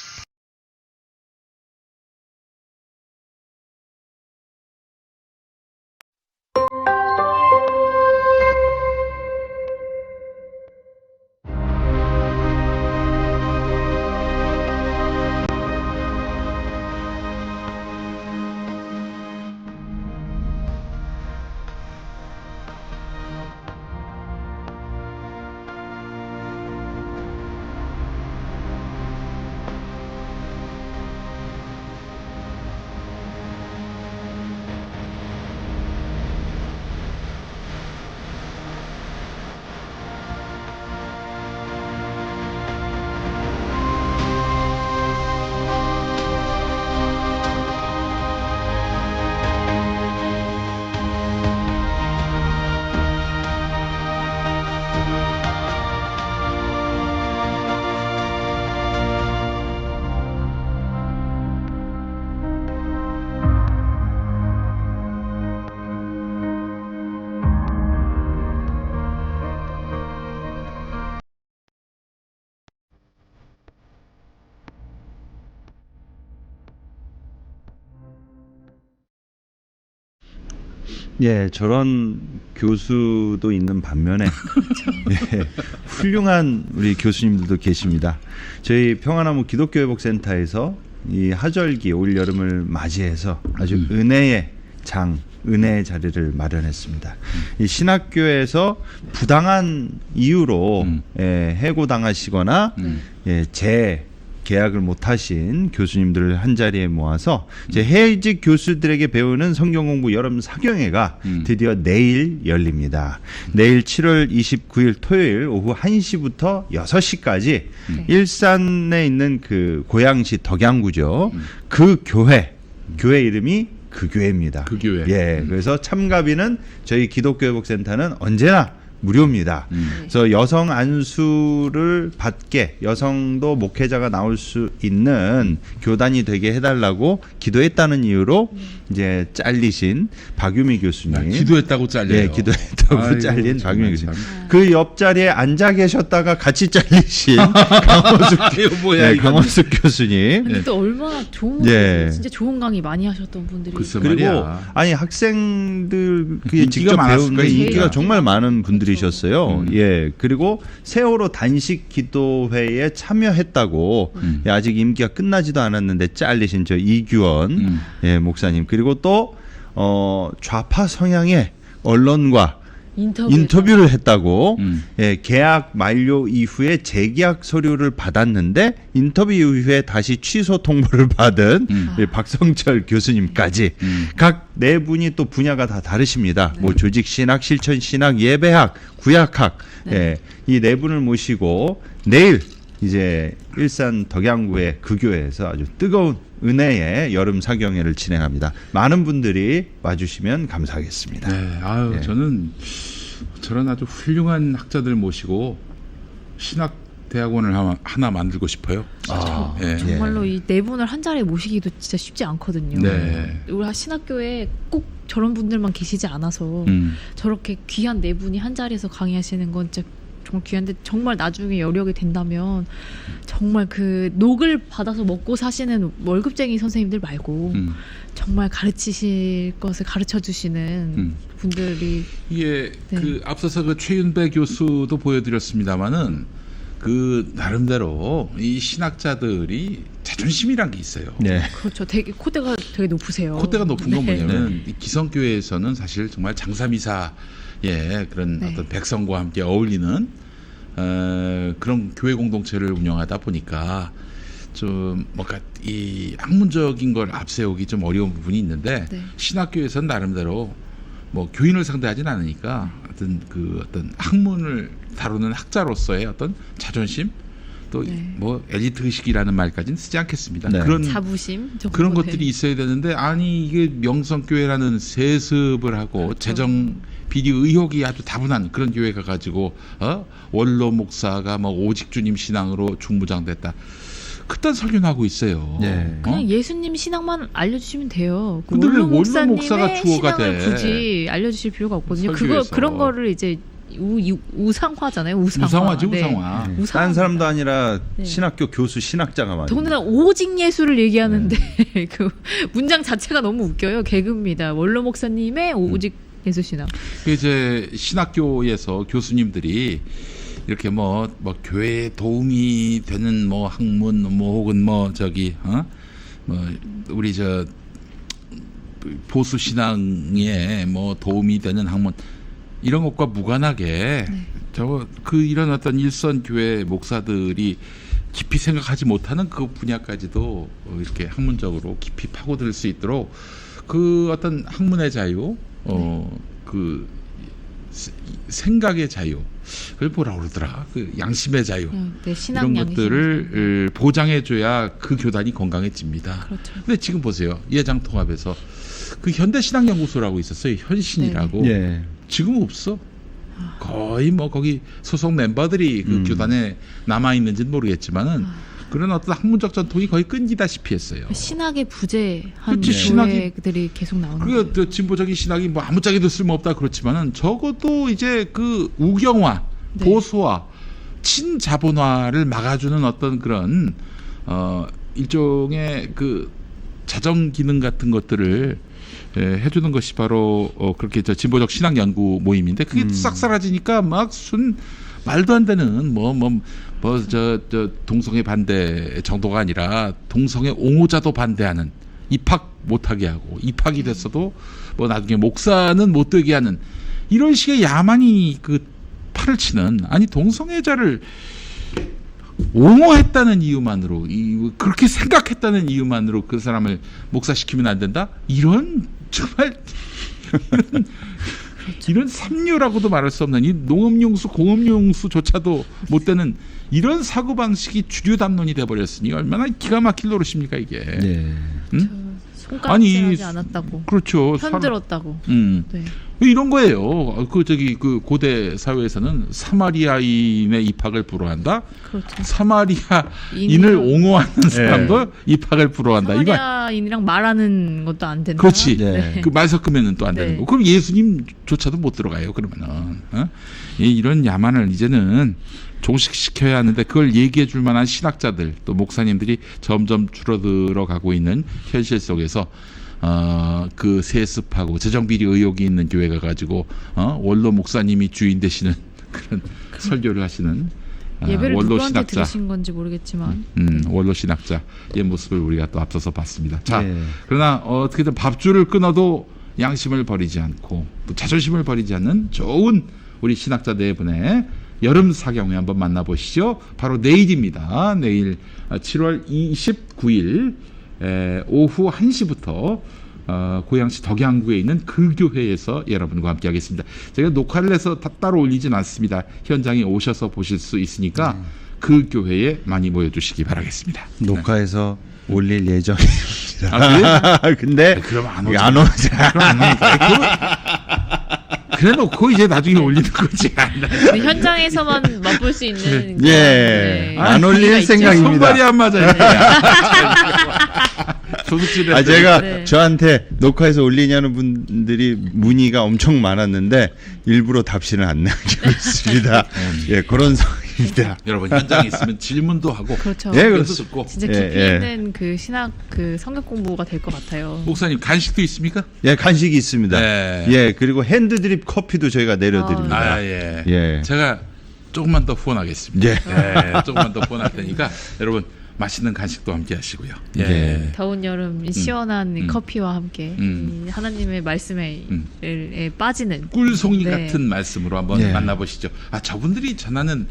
예, 저런 교수도 있는 반면에 예, 훌륭한 우리 교수님들도 계십니다. 저희 평안나무 기독교회복센터에서 이 하절기 올 여름을 맞이해서 아주 은혜의 장 은혜의 자리를 마련했습니다. 이 신학교에서 부당한 이유로 해고당하시거나 재계약을 못하신 교수님들을 한 자리에 모아서 이제 해직 교수들에게 배우는 성경 공부 여름 사경회가 드디어 내일 열립니다. 내일 7월 29일 토요일 오후 1시부터 6시까지 일산에 있는 그 고양시 덕양구죠. 그 교회 이름이 그 교회입니다. 그 교회. 예, 그래서 참가비는 저희 기독교회복센터는 언제나 무료입니다. 그래서 여성 안수를 받게 여성도 목회자가 나올 수 있는 교단이 되게 해달라고 기도했다는 이유로 이제 잘리신 박유미 교수님. 기도했다고 잘려요. 예, 기도했다고 아이고, 잘린 정말 박유미 교수님. 참. 그 옆자리에 앉아 계셨다가 같이 잘리신 강원숙, 이거 뭐야, 이거. 강원숙 교수님. 근데 또 얼마나 좋은 진짜 좋은 강의 많이 하셨던 분들이 글쎄 그리고 말이야. 아니 학생들 그게 인기가 직접 많았을 배우는 거예요, 인기가 인기가. 정말 많은 분들이셨어요. 그렇죠. 예, 그리고 세월호 단식 기도회에 참여했다고 예, 아직 임기가 끝나지도 않았는데 잘리신 저 이규원 예, 목사님 그리고 또 좌파 성향의 언론과 인터뷰를 했다고 예, 계약 만료 이후에 재계약 서류를 받았는데 인터뷰 이후에 다시 취소 통보를 받은 예, 박성철 교수님까지 각 네 분이 또 분야가 다 다르십니다. 뭐 조직신학, 실천신학, 예배학, 구약학 예, 이 네 분을 모시고 내일 이제 일산 덕양구의 그 교회에서 아주 뜨거운 은혜의 여름 사경회를 진행합니다. 많은 분들이 와주시면 감사하겠습니다. 네, 아유 예. 저는 저런 아주 훌륭한 학자들 모시고 신학 대학원을 하나 만들고 싶어요. 아, 예. 정말로 이 네 분을 한 자리에 모시기도 진짜 쉽지 않거든요. 네. 우리 신학교에 꼭 저런 분들만 계시지 않아서 저렇게 귀한 네 분이 한 자리에서 강의하시는 건 진짜 정말 귀한데 정말 나중에 여력이 된다면 정말 그 녹을 받아서 먹고 사시는 월급쟁이 선생님들 말고 정말 가르치실 것을 가르쳐 주시는 분들이 이게 네. 그 앞서서 그 최윤배 교수도 보여드렸습니다마는 그 나름대로 이 신학자들이 자존심이란 게 있어요. 네. 그렇죠. 되게 콧대가 되게 높으세요. 콧대가 높은 건 네. 뭐냐면 이 기성교회에서는 사실 정말 장사미사 그런 네. 어떤 백성과 함께 어울리는 그런 교회 공동체를 운영하다 보니까 좀 뭔가 이 학문적인 걸 앞세우기 좀 어려운 부분이 있는데 네. 신학교에서는 나름대로 뭐 교인을 상대하진 않으니까 어떤 학문을 다루는 학자로서의 어떤 자존심 또 뭐 네. 엘리트 의식이라는 말까지는 쓰지 않겠습니다. 네. 그런 자부심 그런 것들이 있어야 되는데 아니 이게 명성교회라는 세습을 하고 그렇죠. 재정 비리 의혹이 아주 다분한 그런 교회가 가지고 원로 목사가 뭐 오직 주님 신앙으로 중무장됐다. 그딴 설교하고 있어요. 네. 그냥 예수님 신앙만 알려주시면 돼요. 근데 왜 원로 목사님의 목사가 주어가 신앙을 돼? 굳이 알려주실 필요가 없거든요. 설교에서. 그런 거를 이제 우상화잖아요. 우상화지 네. 우상화. 딴 우상화입니다. 사람도 아니라 네. 신학교 교수 신학자가 말이에요. 더군다나 오직 예수를 얘기하는데 그 문장 자체가 너무 웃겨요. 개그입니다. 원로 목사님의 오직 예수 신앙. 그 이제 신학교에서 교수님들이 이렇게 뭐 교회에 도움이 되는 뭐 학문 뭐 혹은 뭐 저기 뭐 우리 저 보수 신앙에 뭐 도움이 되는 학문 이런 것과 무관하게 이런 어떤 일선 교회 목사들이 깊이 생각하지 못하는 그 분야까지도 이렇게 학문적으로 깊이 파고들 수 있도록 그 어떤 학문의 자유, 그 생각의 자유, 그걸 뭐라 그러더라? 그 양심의 자유. 네, 신앙 이런 양심. 것들을 보장해줘야 그 교단이 건강해집니다. 그렇죠. 근데 지금 보세요. 예장통합에서 그 현대신학연구소라고 있었어요. 현신이라고. 예. 지금 없어. 거의 뭐 거기 소속 멤버들이 그 교단에 남아 있는지는 모르겠지만은 그런 어떤 학문적 전통이 거의 끊기다시피 했어요. 신학의 부재한 그렇지, 신학이- 교회들이 계속 나오는 그 거예요. 저 진보적인 신학이 뭐 아무짝에도 쓸모없다 그렇지만은 적어도 이제 그 우경화, 네. 보수화, 친자본화를 막아주는 어떤 그런 일종의 그 자정 기능 같은 것들을 해주는 것이 바로 그렇게 저 진보적 신학 연구 모임인데 그게 싹 사라지니까 막 말도 안 되는 저 동성애 반대 정도가 아니라 동성애 옹호자도 반대하는 입학 못하게 하고 입학이 됐어도 뭐 나중에 목사는 못 되게 하는 이런 식의 야만이 그 팔을 치는 아니 동성애자를 옹호했다는 이유만으로 그렇게 생각했다는 이유만으로 그 사람을 목사시키면 안 된다? 이런 정말 이런 삼류라고도 말할 수 없는 이 농업용수 공업용수조차도 못 되는 이런 사고방식이 주류 담론이 돼버렸으니 얼마나 기가 막힐 노릇입니까 이게. 네. 응? 손가락질하지 않았다고. 그렇죠. 편들었다고. 네. 이런 거예요. 그 고대 사회에서는 사마리아인의 입학을 불허한다. 그렇죠. 사마리아인을 옹호하는 사람도 입학을 불허한다. 사마리아인이랑 말하는 것도 안 된다. 그렇지. 네. 그 말 섞으면은 또 안 되는 네. 거. 그럼 예수님조차도 못 들어가요. 그러면은 이런 야만을 이제는 종식시켜야 하는데 그걸 얘기해 줄 만한 신학자들 또 목사님들이 점점 줄어들어 가고 있는 현실 속에서 그 세습하고 재정비리 의혹이 있는 교회가 가지고 원로 목사님이 주인 되시는 그런 설교를 하시는 예배를 원로 누구한테 신학자 들으신 건지 모르겠지만 원로 신학자의 모습을 우리가 또 앞서서 봤습니다. 자, 네. 그러나 어떻게든 밥줄을 끊어도 양심을 버리지 않고 또 자존심을 버리지 않는 좋은 우리 신학자 네 분의 여름 사경회 한번 만나보시죠. 바로 내일입니다. 내일 7월 29일 오후 1시부터 고양시 덕양구에 있는 그 교회에서 여러분과 함께 하겠습니다. 제가 녹화를 해서 따로 올리진 않습니다. 현장에 오셔서 보실 수 있으니까 그 교회에 많이 모여주시기 바라겠습니다. 녹화해서 올릴 예정입니다. 아, 그래? 근데 그럼 안 이게 오죠. 안 오자. 그럼 안 오니까. 그래 놓고 이제 나중에 올리는 거지. 근데 현장에서만 맛볼 수 있는 그런, 예. 안 올릴 재미가 있죠. 생각입니다. 손발이 안 맞아요. 도둑질을 제가 네. 저한테 녹화해서 올리냐는 분들이 문의가 엄청 많았는데 일부러 답신을 안 남기고 있습니다. 예, 그런 상황입니다. 여러분 현장에 있으면 질문도 하고 그렇죠. 예, 그래서 듣고 진짜 예, 깊이 예. 있는 그 신학 그 성경 공부가 될 것 같아요. 목사님 간식도 있습니까? 예, 간식이 있습니다. 네. 예, 그리고 핸드드립 커피도 저희가 내려드립니다. 아 예. 예. 제가 조금만 더 후원하겠습니다. 예. 조금만 더 후원할 테니까 여러분 맛있는 간식도 함께 하시고요. 예. 예. 더운 여름 이 시원한 이 커피와 함께 이 하나님의 말씀에 에 빠지는 꿀송이 네. 같은 말씀으로 한번 예. 만나보시죠. 저분들이 전하는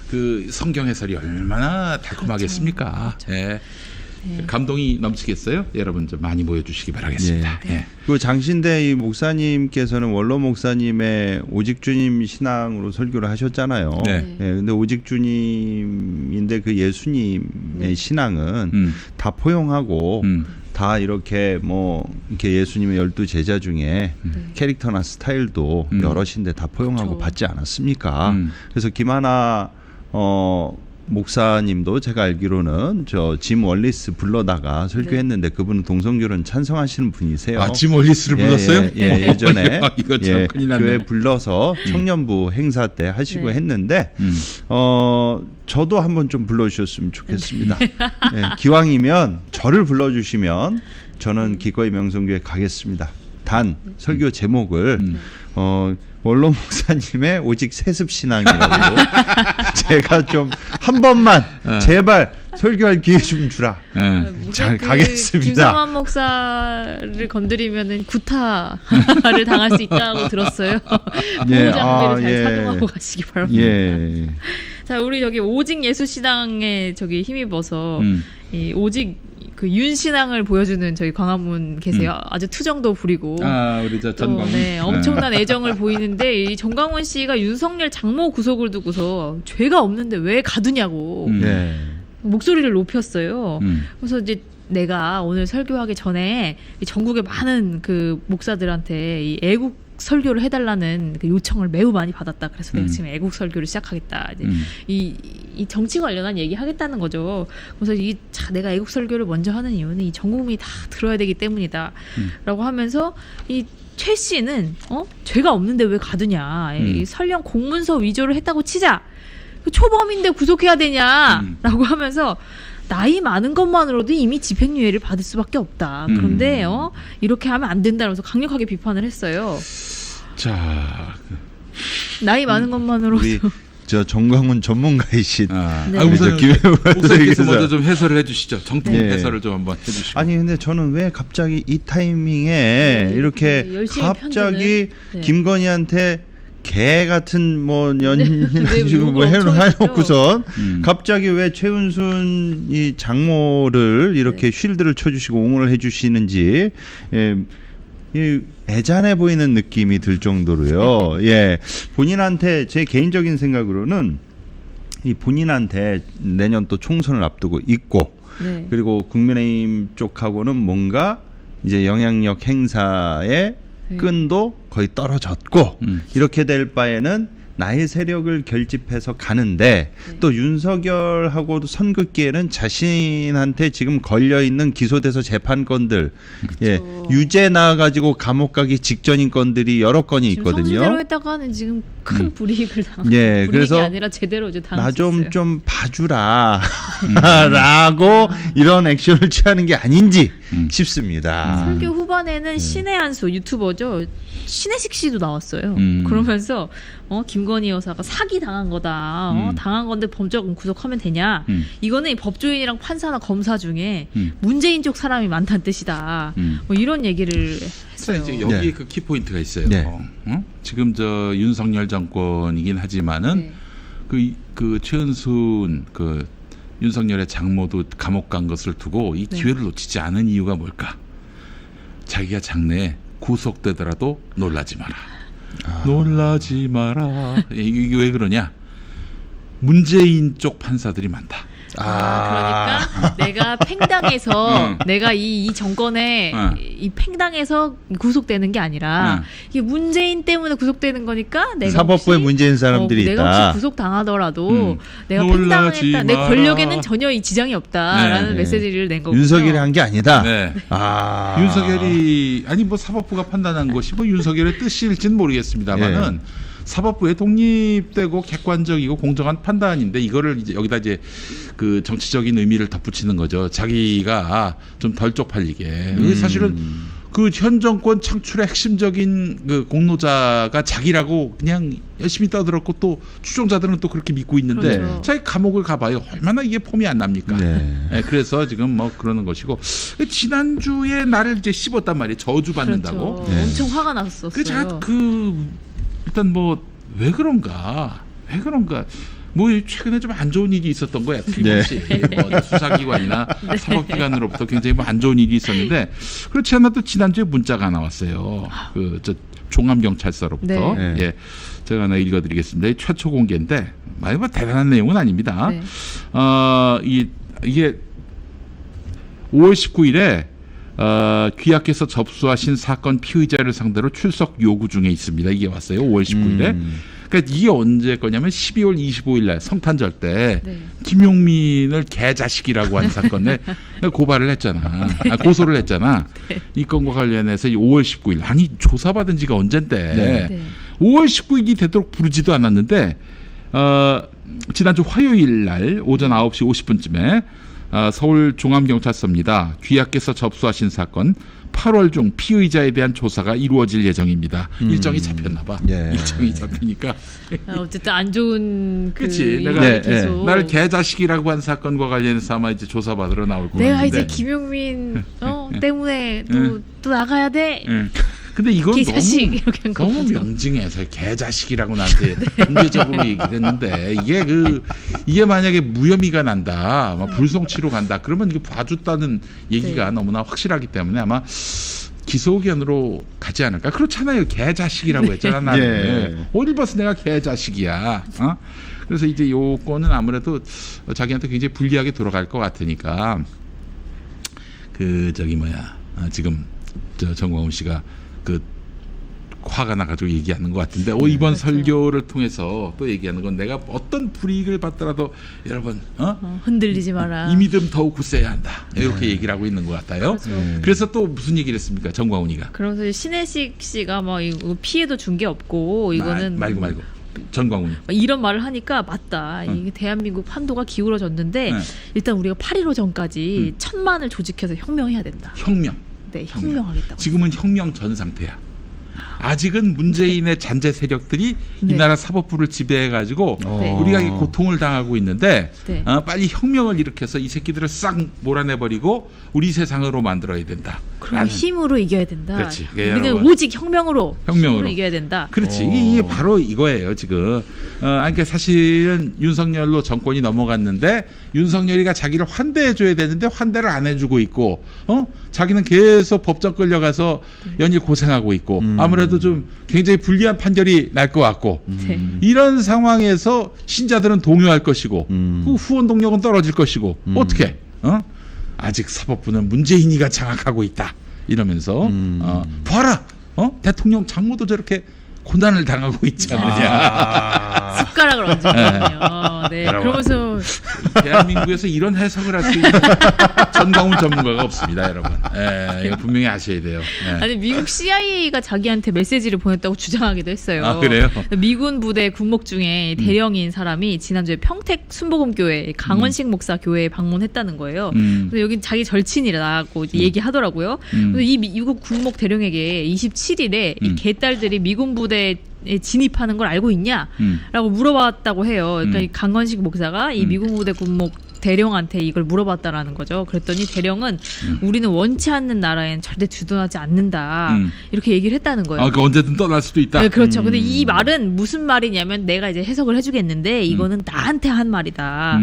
그 성경 해설이 얼마나 달콤하겠습니까? 예. 감동이 넘치겠어요? 여러분 좀 많이 모여주시기 바라겠습니다. 예. 그 장신대 이 목사님께서는 원로 목사님의 오직 주님 신앙으로 설교를 하셨잖아요. 네. 예, 근데 오직 주님인데 그 예수님의 신앙은 다 포용하고 다 이렇게 뭐 이렇게 예수님의 12 제자 중에 캐릭터나 스타일도 여럿인데 다 포용하고 그렇죠. 받지 않았습니까? 그래서 김하나 목사님도 제가 알기로는 저 짐 월리스 불러다가 설교했는데 그분은 동성결혼 찬성하시는 분이세요. 짐 월리스를 불렀어요? 예전에 이거 참 큰일 났네. 교회 불러서 청년부 행사 때 하시고 네. 했는데 저도 한번 좀 불러주셨으면 좋겠습니다. 예, 기왕이면 저를 불러주시면 저는 기꺼이 명성교회 가겠습니다. 단 설교 제목을 원로 목사님의 오직 세습 신앙이라고 제가 좀 한 번만 제발 설교할 기회 좀 주라. 잘 가겠습니다. 김성환 목사를 건드리면은 구타를 당할 수 있다고 들었어요. 보호 장비를 잘 착용하고 가시기 바랍니다. 예. 자, 우리 저기 오직 예수 신앙에 저기 힘입어서 이 오직 그 윤신앙을 보여주는 저희 광화문 계세요. 아주 투정도 부리고. 우리 저 또, 전광훈. 네, 엄청난 애정을 보이는데 이 정광훈 씨가 윤석열 장모 구속을 두고서 죄가 없는데 왜 가두냐고 예. 목소리를 높였어요. 그래서 이제 내가 오늘 설교하기 전에 이 전국의 많은 그 목사들한테 이 애국 설교를 해달라는 그 요청을 매우 많이 받았다. 그래서 내가 지금 애국 설교를 시작하겠다. 이제 이 정치 관련한 얘기 하겠다는 거죠. 그래서 내가 애국 설교를 먼저 하는 이유는 이 전 국민이 다 들어야 되기 때문이다라고 하면서 이 최 씨는 죄가 없는데 왜 가두냐? 이 설령 공문서 위조를 했다고 치자. 초범인데 구속해야 되냐라고 하면서. 나이 많은 것만으로도 이미 집행유예를 받을 수밖에 없다. 그런데 이렇게 하면 안 된다면서 강력하게 비판을 했어요. 자, 나이 많은 것만으로도 우리 저 정광훈 전문가이신 네. 우선 김영환 목사님께서 먼저 좀 해설을 해주시죠. 정통 네. 해설을 좀 한번 해주시고. 아니 근데 저는 왜 갑자기 이 타이밍에 이렇게 네, 열심히 갑자기 네. 김건희한테 개 같은 뭐 네, 지금 뭐 욕을 엄청 해놓고선 음. 갑자기 왜 최은순 이 장모를 이렇게 쉴드를 쳐주시고 옹호를 해주시는지 이 애잔해 보이는 느낌이 들 정도로요. 예, 본인한테 제 개인적인 생각으로는 이 본인한테 내년 또 총선을 앞두고 있고 네. 그리고 국민의힘 쪽하고는 뭔가 이제 영향력 행사의 네. 끈도 거의 떨어졌고 이렇게 될 바에는 나의 세력을 결집해서 가는데 네. 또 윤석열하고도 선긋기에는 자신한테 지금 걸려 있는 기소돼서 재판 건들, 예, 유죄 나와가지고 감옥 가기 직전인 건들이 여러 건이 지금 성실대로 있거든요. 했다가는 지금 큰 불이익을 당한 예, 불이익이 그래서 아니라 제대로 이제 당할 나 수 있어요. 좀 봐주라 라고 이런 액션을 취하는 게 아닌지 싶습니다. 설교 후반에는 신의 한수 유튜버죠. 신혜식 씨도 나왔어요. 그러면서 김건희 여사가 사기 당한 거다. 당한 건데 범죄금 구속하면 되냐? 이거는 법조인이랑 판사나 검사 중에 문재인 쪽 사람이 많다는 뜻이다. 뭐 이런 얘기를 자, 했어요. 이제 여기 네. 그 키포인트가 있어요. 네. 지금 저 윤석열 정권이긴 하지만은 네. 그 최은순 그 윤석열의 장모도 감옥 간 것을 두고 이 네. 기회를 놓치지 않은 이유가 뭘까? 자기가 장래에 구속되더라도 놀라지 마라. 놀라지 마라. 이게 왜 그러냐? 문재인 쪽 판사들이 많다. 그러니까 내가 팽당해서 내가 이 정권에 이 팽당해서 구속되는 게 아니라 이게 문재인 때문에 구속되는 거니까 내가 사법부에 혹시, 문재인 사람들이 내가 있다. 혹시 구속 당하더라도 내가 놀라지 팽당했다. 내 마라. 권력에는 전혀 이 지장이 없다라는 네. 메시지를 낸 거고요. 윤석열이 한 게 아니다. 네. 아. 윤석열이 아니 뭐 사법부가 판단한 것이 뭐 윤석열의 뜻일지는 모르겠습니다만은 사법부의 독립되고 객관적이고 공정한 판단인데 이거를 이제 여기다 이제 그 정치적인 의미를 덧붙이는 거죠. 자기가 좀 덜 쪽팔리게. 사실은 그 현 정권 창출의 핵심적인 그 공로자가 자기라고 그냥 열심히 떠들었고 또 추종자들은 또 그렇게 믿고 있는데 그렇죠. 자기 감옥을 가봐요. 얼마나 이게 폼이 안 납니까? 네. 그래서 지금 뭐 그러는 것이고 지난주에 나를 이제 씹었단 말이에요. 저주받는다고. 그렇죠. 엄청 화가 났었어요. 그 제가 일단 뭐 왜 그런가 뭐 최근에 좀 안 좋은 일이 있었던 거야. 틀림없이 뭐 수사기관이나 사법기관으로부터 굉장히 뭐 안 좋은 일이 있었는데 그렇지 않아 도 지난주에 문자가 나왔어요. 그 저 종암경찰서로부터 네. 예, 제가 하나 읽어드리겠습니다. 최초 공개인데 뭐 대단한 내용은 아닙니다. 네. 이게 5월 19일에 귀하께서 접수하신 사건 피의자를 상대로 출석 요구 중에 있습니다. 이게 왔어요. 5월 19일에. 그러니까 이게 언제 거냐면 12월 25일 날 성탄절 때 네. 김용민을 개자식이라고 한 사건에 고발을 했잖아. 고소를 했잖아. 네. 이 건과 관련해서 5월 19일. 아니 조사받은 지가 언젠데. 네. 5월 19일이 되도록 부르지도 않았는데 지난주 화요일 날 오전 9시 50분쯤에 서울 종암경찰서입니다. 귀하께서 접수하신 사건 8월 중 피의자에 대한 조사가 이루어질 예정입니다. 일정이 잡혔나 봐. 예. 일정이 잡히니까. 어쨌든 안 좋은 그 그치. 일이 내가 계속. 나를 개자식이라고 한 사건과 관련해서 아마 이제 조사받으러 나올 거 내가 같은데. 이제 김용민 때문에 또 나가야 돼. 근데 이건 개자식 이렇게 한 너무 거죠. 명징해서 개자식이라고 나한테 공개적으로 얘기를 했는데 이게 만약에 무혐의가 난다, 막 불송치로 간다, 그러면 이거 봐줬다는 얘기가 너무나 확실하기 때문에 아마 기소 의견으로 가지 않을까. 그렇잖아요. 개자식이라고 했잖아. 나는 어딜 봐서 내가 개자식이야. 그래서 이제 요거는 아무래도 자기한테 굉장히 불리하게 돌아갈 것 같으니까 지금 정광훈 씨가 화가 나가지고 얘기하는 것 같은데 이번 설교를 통해서 또 얘기하는 건 내가 어떤 불이익을 받더라도 여러분 흔들리지 마라. 이 믿음 더욱 굳세야 한다 이렇게 얘기를 하고 있는 것 같아요. 그래서 또 무슨 얘기를 했습니까 정광훈이가? 그러면서 신혜식 씨가 뭐 이거 피해도 준 게 없고 이거는 말고 전광훈이 이런 말을 하니까 맞다. 이게 대한민국 판도가 기울어졌는데 일단 우리가 8.15 전까지 1000만을 조직해서 혁명해야 된다. 혁명. 네, 혁명하겠다고. 지금은 혁명 전 상태야. 아직은 문재인의 잔재 세력들이 네. 이 나라 사법부를 지배해가지고 네. 우리가 이 고통을 당하고 있는데 네. 빨리 혁명을 일으켜서 이 새끼들을 싹 몰아내버리고 우리 세상으로 만들어야 된다. 그럼 라는. 힘으로 이겨야 된다. 그렇지. 우리는 여러분. 오직 혁명으로 혁명으로. 이겨야 된다. 그렇지. 이게 바로 이거예요, 지금. 그러니까 사실은 윤석열로 정권이 넘어갔는데 윤석열이가 자기를 환대해줘야 되는데 환대를 안 해주고 있고, 자기는 계속 법정 끌려가서 연일 고생하고 있고, 아무래도 좀 굉장히 불리한 판결이 날 것 같고, 네. 이런 상황에서 신자들은 동요할 것이고, 그 후원 동력은 떨어질 것이고, 어떻게? 아직 사법부는 문재인이가 장악하고 있다. 이러면서, 봐라! 대통령 장모도 저렇게 고난을 당하고 있지 않느냐. 숟가락을 얹었거든요. 네. 그러면서 대한민국에서 이런 해석을 할 수 있는 전광훈 전문가가 없습니다, 여러분. 이거 분명히 아셔야 돼요. 아니 미국 CIA가 자기한테 메시지를 보냈다고 주장하기도 했어요. 아, 그래요? 미군 부대 군목 중에 대령인 사람이 지난주에 평택 순복음교회 강원식 목사 교회에 방문했다는 거예요. 근데 여긴 자기 절친이라고 얘기하더라고요. 그래서 이 미국 군목 대령에게 27일에 이 개딸들이 미군 부대에 진입하는 걸 알고 있냐? 라고 물어봤다고 해요. 그러니까 이 강원식 목사가 이 미군 부대 군목 대령한테 이걸 물어봤다라는 거죠. 그랬더니 대령은 우리는 원치 않는 나라엔 절대 주둔하지 않는다. 이렇게 얘기를 했다는 거예요. 그러니까 언제든 떠날 수도 있다. 네, 그렇죠. 근데 이 말은 무슨 말이냐면 내가 이제 해석을 해주겠는데 이거는 나한테 한 말이다.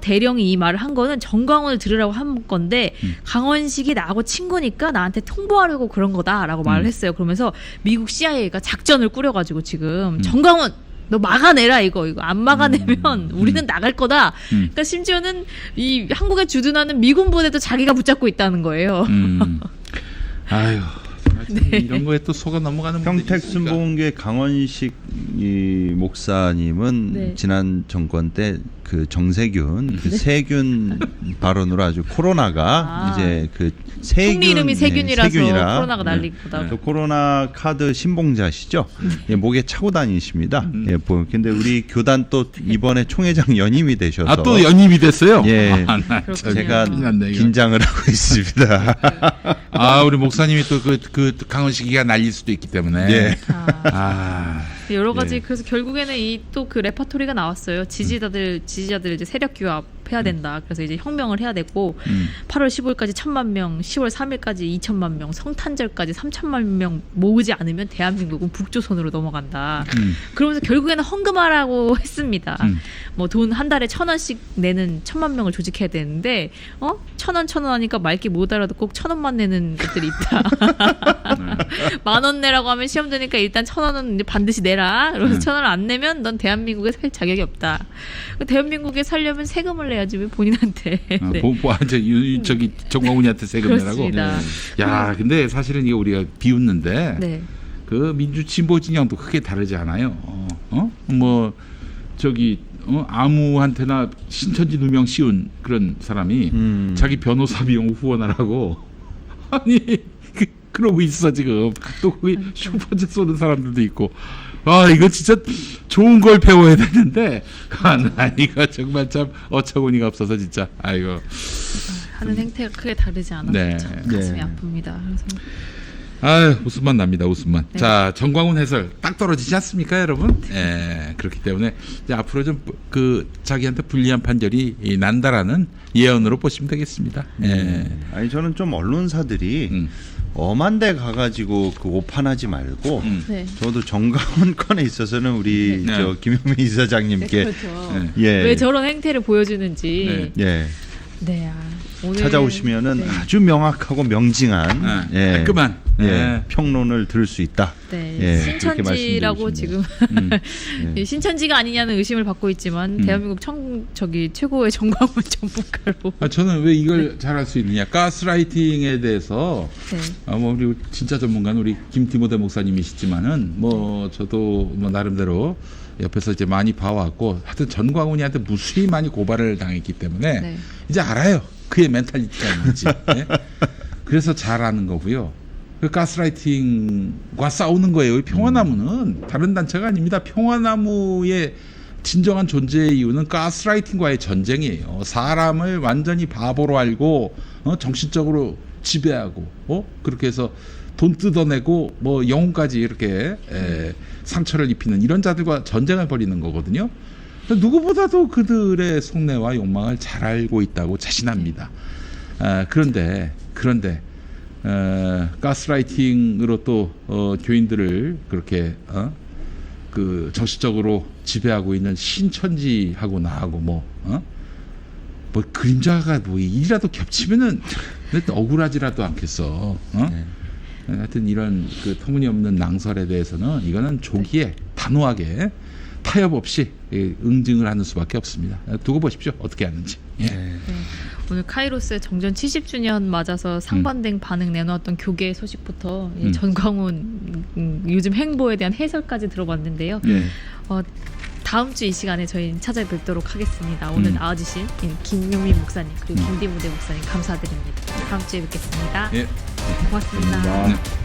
대령이 이 말을 한 거는 정광훈을 들으라고 한 건데 강원식이 나하고 친구니까 나한테 통보하려고 그런 거다라고 말을 했어요. 그러면서 미국 CIA가 작전을 꾸려가지고 지금 정광훈 너 막아내라 이거 안 막아내면 우리는 나갈 거다. 그러니까 심지어는 이 한국에 주둔하는 미군 부대도 자기가 붙잡고 있다는 거예요. 아유. 이런 거에 또 속아 넘어가는 분들이 평택 있으니까. 순복음교회 강원식 이 목사님은 네. 지난 정권 때 그 정세균 그 세균 발언으로 아주 코로나가 이제 그 세균 총리 이름이 세균이라서 세균이라. 코로나가 난리보다. 또 코로나 카드 신봉자시죠. 예, 목에 차고 다니십니다. 예, 근데 우리 교단 또 이번에 총회장 연임이 되셔서 또 연임이 됐어요? 예, 나 그렇군요. 참 제가 큰일 났네, 이거. 긴장을 하고 있습니다. 우리 목사님이 또 그 강원식이가 날릴 수도 있기 때문에. 예. 여러 가지 예. 그래서 결국에는 이 또 그 레퍼토리가 나왔어요. 지지자들 이제 세력 규합해야 된다. 그래서 이제 혁명을 해야 되고 8월 15일까지 1,000만 명, 10월 3일까지 2,000만 명, 성탄절까지 3,000만 명 모으지 않으면 대한민국은 북조선으로 넘어간다. 그러면서 결국에는 헌금하라고 했습니다. 뭐 돈 한 달에 1,000원씩 내는 1,000만 명을 조직해야 되는데 1,000원 하니까 맑게 못 알아듣고 꼭 1,000원만 내는 것들이 있다. 10,000원 내라고 하면 시험 되니까 일단 1,000원은 이제 반드시 내라. 그래서 1,000원을 안 내면 넌 대한민국에 살 자격이 없다. 대한민국에 살려면 세금을 내야지 왜 본인한테. 네. 저기 정광훈이한테 세금 내라고. 그렇습니다. 야, 근데 사실은 이거 우리가 비웃는데 네. 그 민주 진보 진영도 크게 다르지 않아요. 뭐 저기 아무한테나 신천지 누명 씌운 그런 사람이 자기 변호사 비용 후원하라고 아니 그러고 있어 지금. 또 거기 슈퍼챗 쏘는 사람들도 있고. 이거 진짜 좋은 걸 배워야 되는데 이거 정말 참 어처구니가 없어서 진짜. 아이고. 하는 행태가 크게 다르지 않아서 네. 참 가슴이 네. 아픕니다. 그래서 웃음만 납니다. 웃음만. 네. 자, 정광훈 해설 딱 떨어지지 않습니까, 여러분? 그렇기 때문에 이제 앞으로 좀 그 자기한테 불리한 판결이 난다라는 예언으로 보시면 되겠습니다. 아니 저는 좀 언론사들이 엄한 데 가가지고 그 오판하지 말고 네. 저도 정광훈 건에 있어서는 우리 네. 저 김용민 이사장님께 그렇죠. 예, 왜 저런 행태를 보여주는지. 예, 네. 오늘 찾아오시면은 네. 아주 명확하고 명징한 깔끔한 평론을 들을 수 있다. 네, 예, 그렇게 신천지라고 말씀드리고 지금 이 신천지가 아니냐는 의심을 받고 있지만 대한민국 최고의 정광훈 전문가로. 저는 왜 이걸 잘할 수 있느냐? 가스라이팅에 대해서 네. 뭐 우리 진짜 전문가는 우리 김티모데 목사님이시지만은 뭐 저도 뭐 나름대로 옆에서 이제 많이 봐왔고 하여튼 전광훈이한테 무수히 많이 고발을 당했기 때문에 네. 이제 알아요. 그의 멘탈리티가 뭔지. 네? 그래서 잘하는 거고요. 그 가스라이팅과 싸우는 거예요. 이 평화나무는 다른 단체가 아닙니다. 평화나무의 진정한 존재의 이유는 가스라이팅과의 전쟁이에요. 사람을 완전히 바보로 알고 정신적으로 지배하고 그렇게 해서 돈 뜯어내고 뭐 영혼까지 이렇게 상처를 입히는 이런 자들과 전쟁을 벌이는 거거든요. 누구보다도 그들의 속내와 욕망을 잘 알고 있다고 자신합니다. 그런데 가스라이팅으로 또 교인들을 그렇게 그 정치적으로 지배하고 있는 신천지하고 나하고 뭐 그림자가 뭐 일이라도 겹치면은 억울하지라도 않겠어. 하여튼 이런 그 터무니없는 낭설에 대해서는 이거는 조기에 단호하게 타협 없이 응징을 하는 수밖에 없습니다. 두고 보십시오. 어떻게 하는지. 네. 오늘 카이로스 정전 70주년 맞아서 상반된 반응 내놓았던 교계 소식부터 전광훈 요즘 행보에 대한 해설까지 들어봤는데요. 다음 주 이 시간에 저희 찾아뵙도록 하겠습니다. 오늘 나와주신 김용민 목사님 그리고 김대무대 목사님 감사드립니다. 다음 주에 뵙겠습니다. 고맙습니다.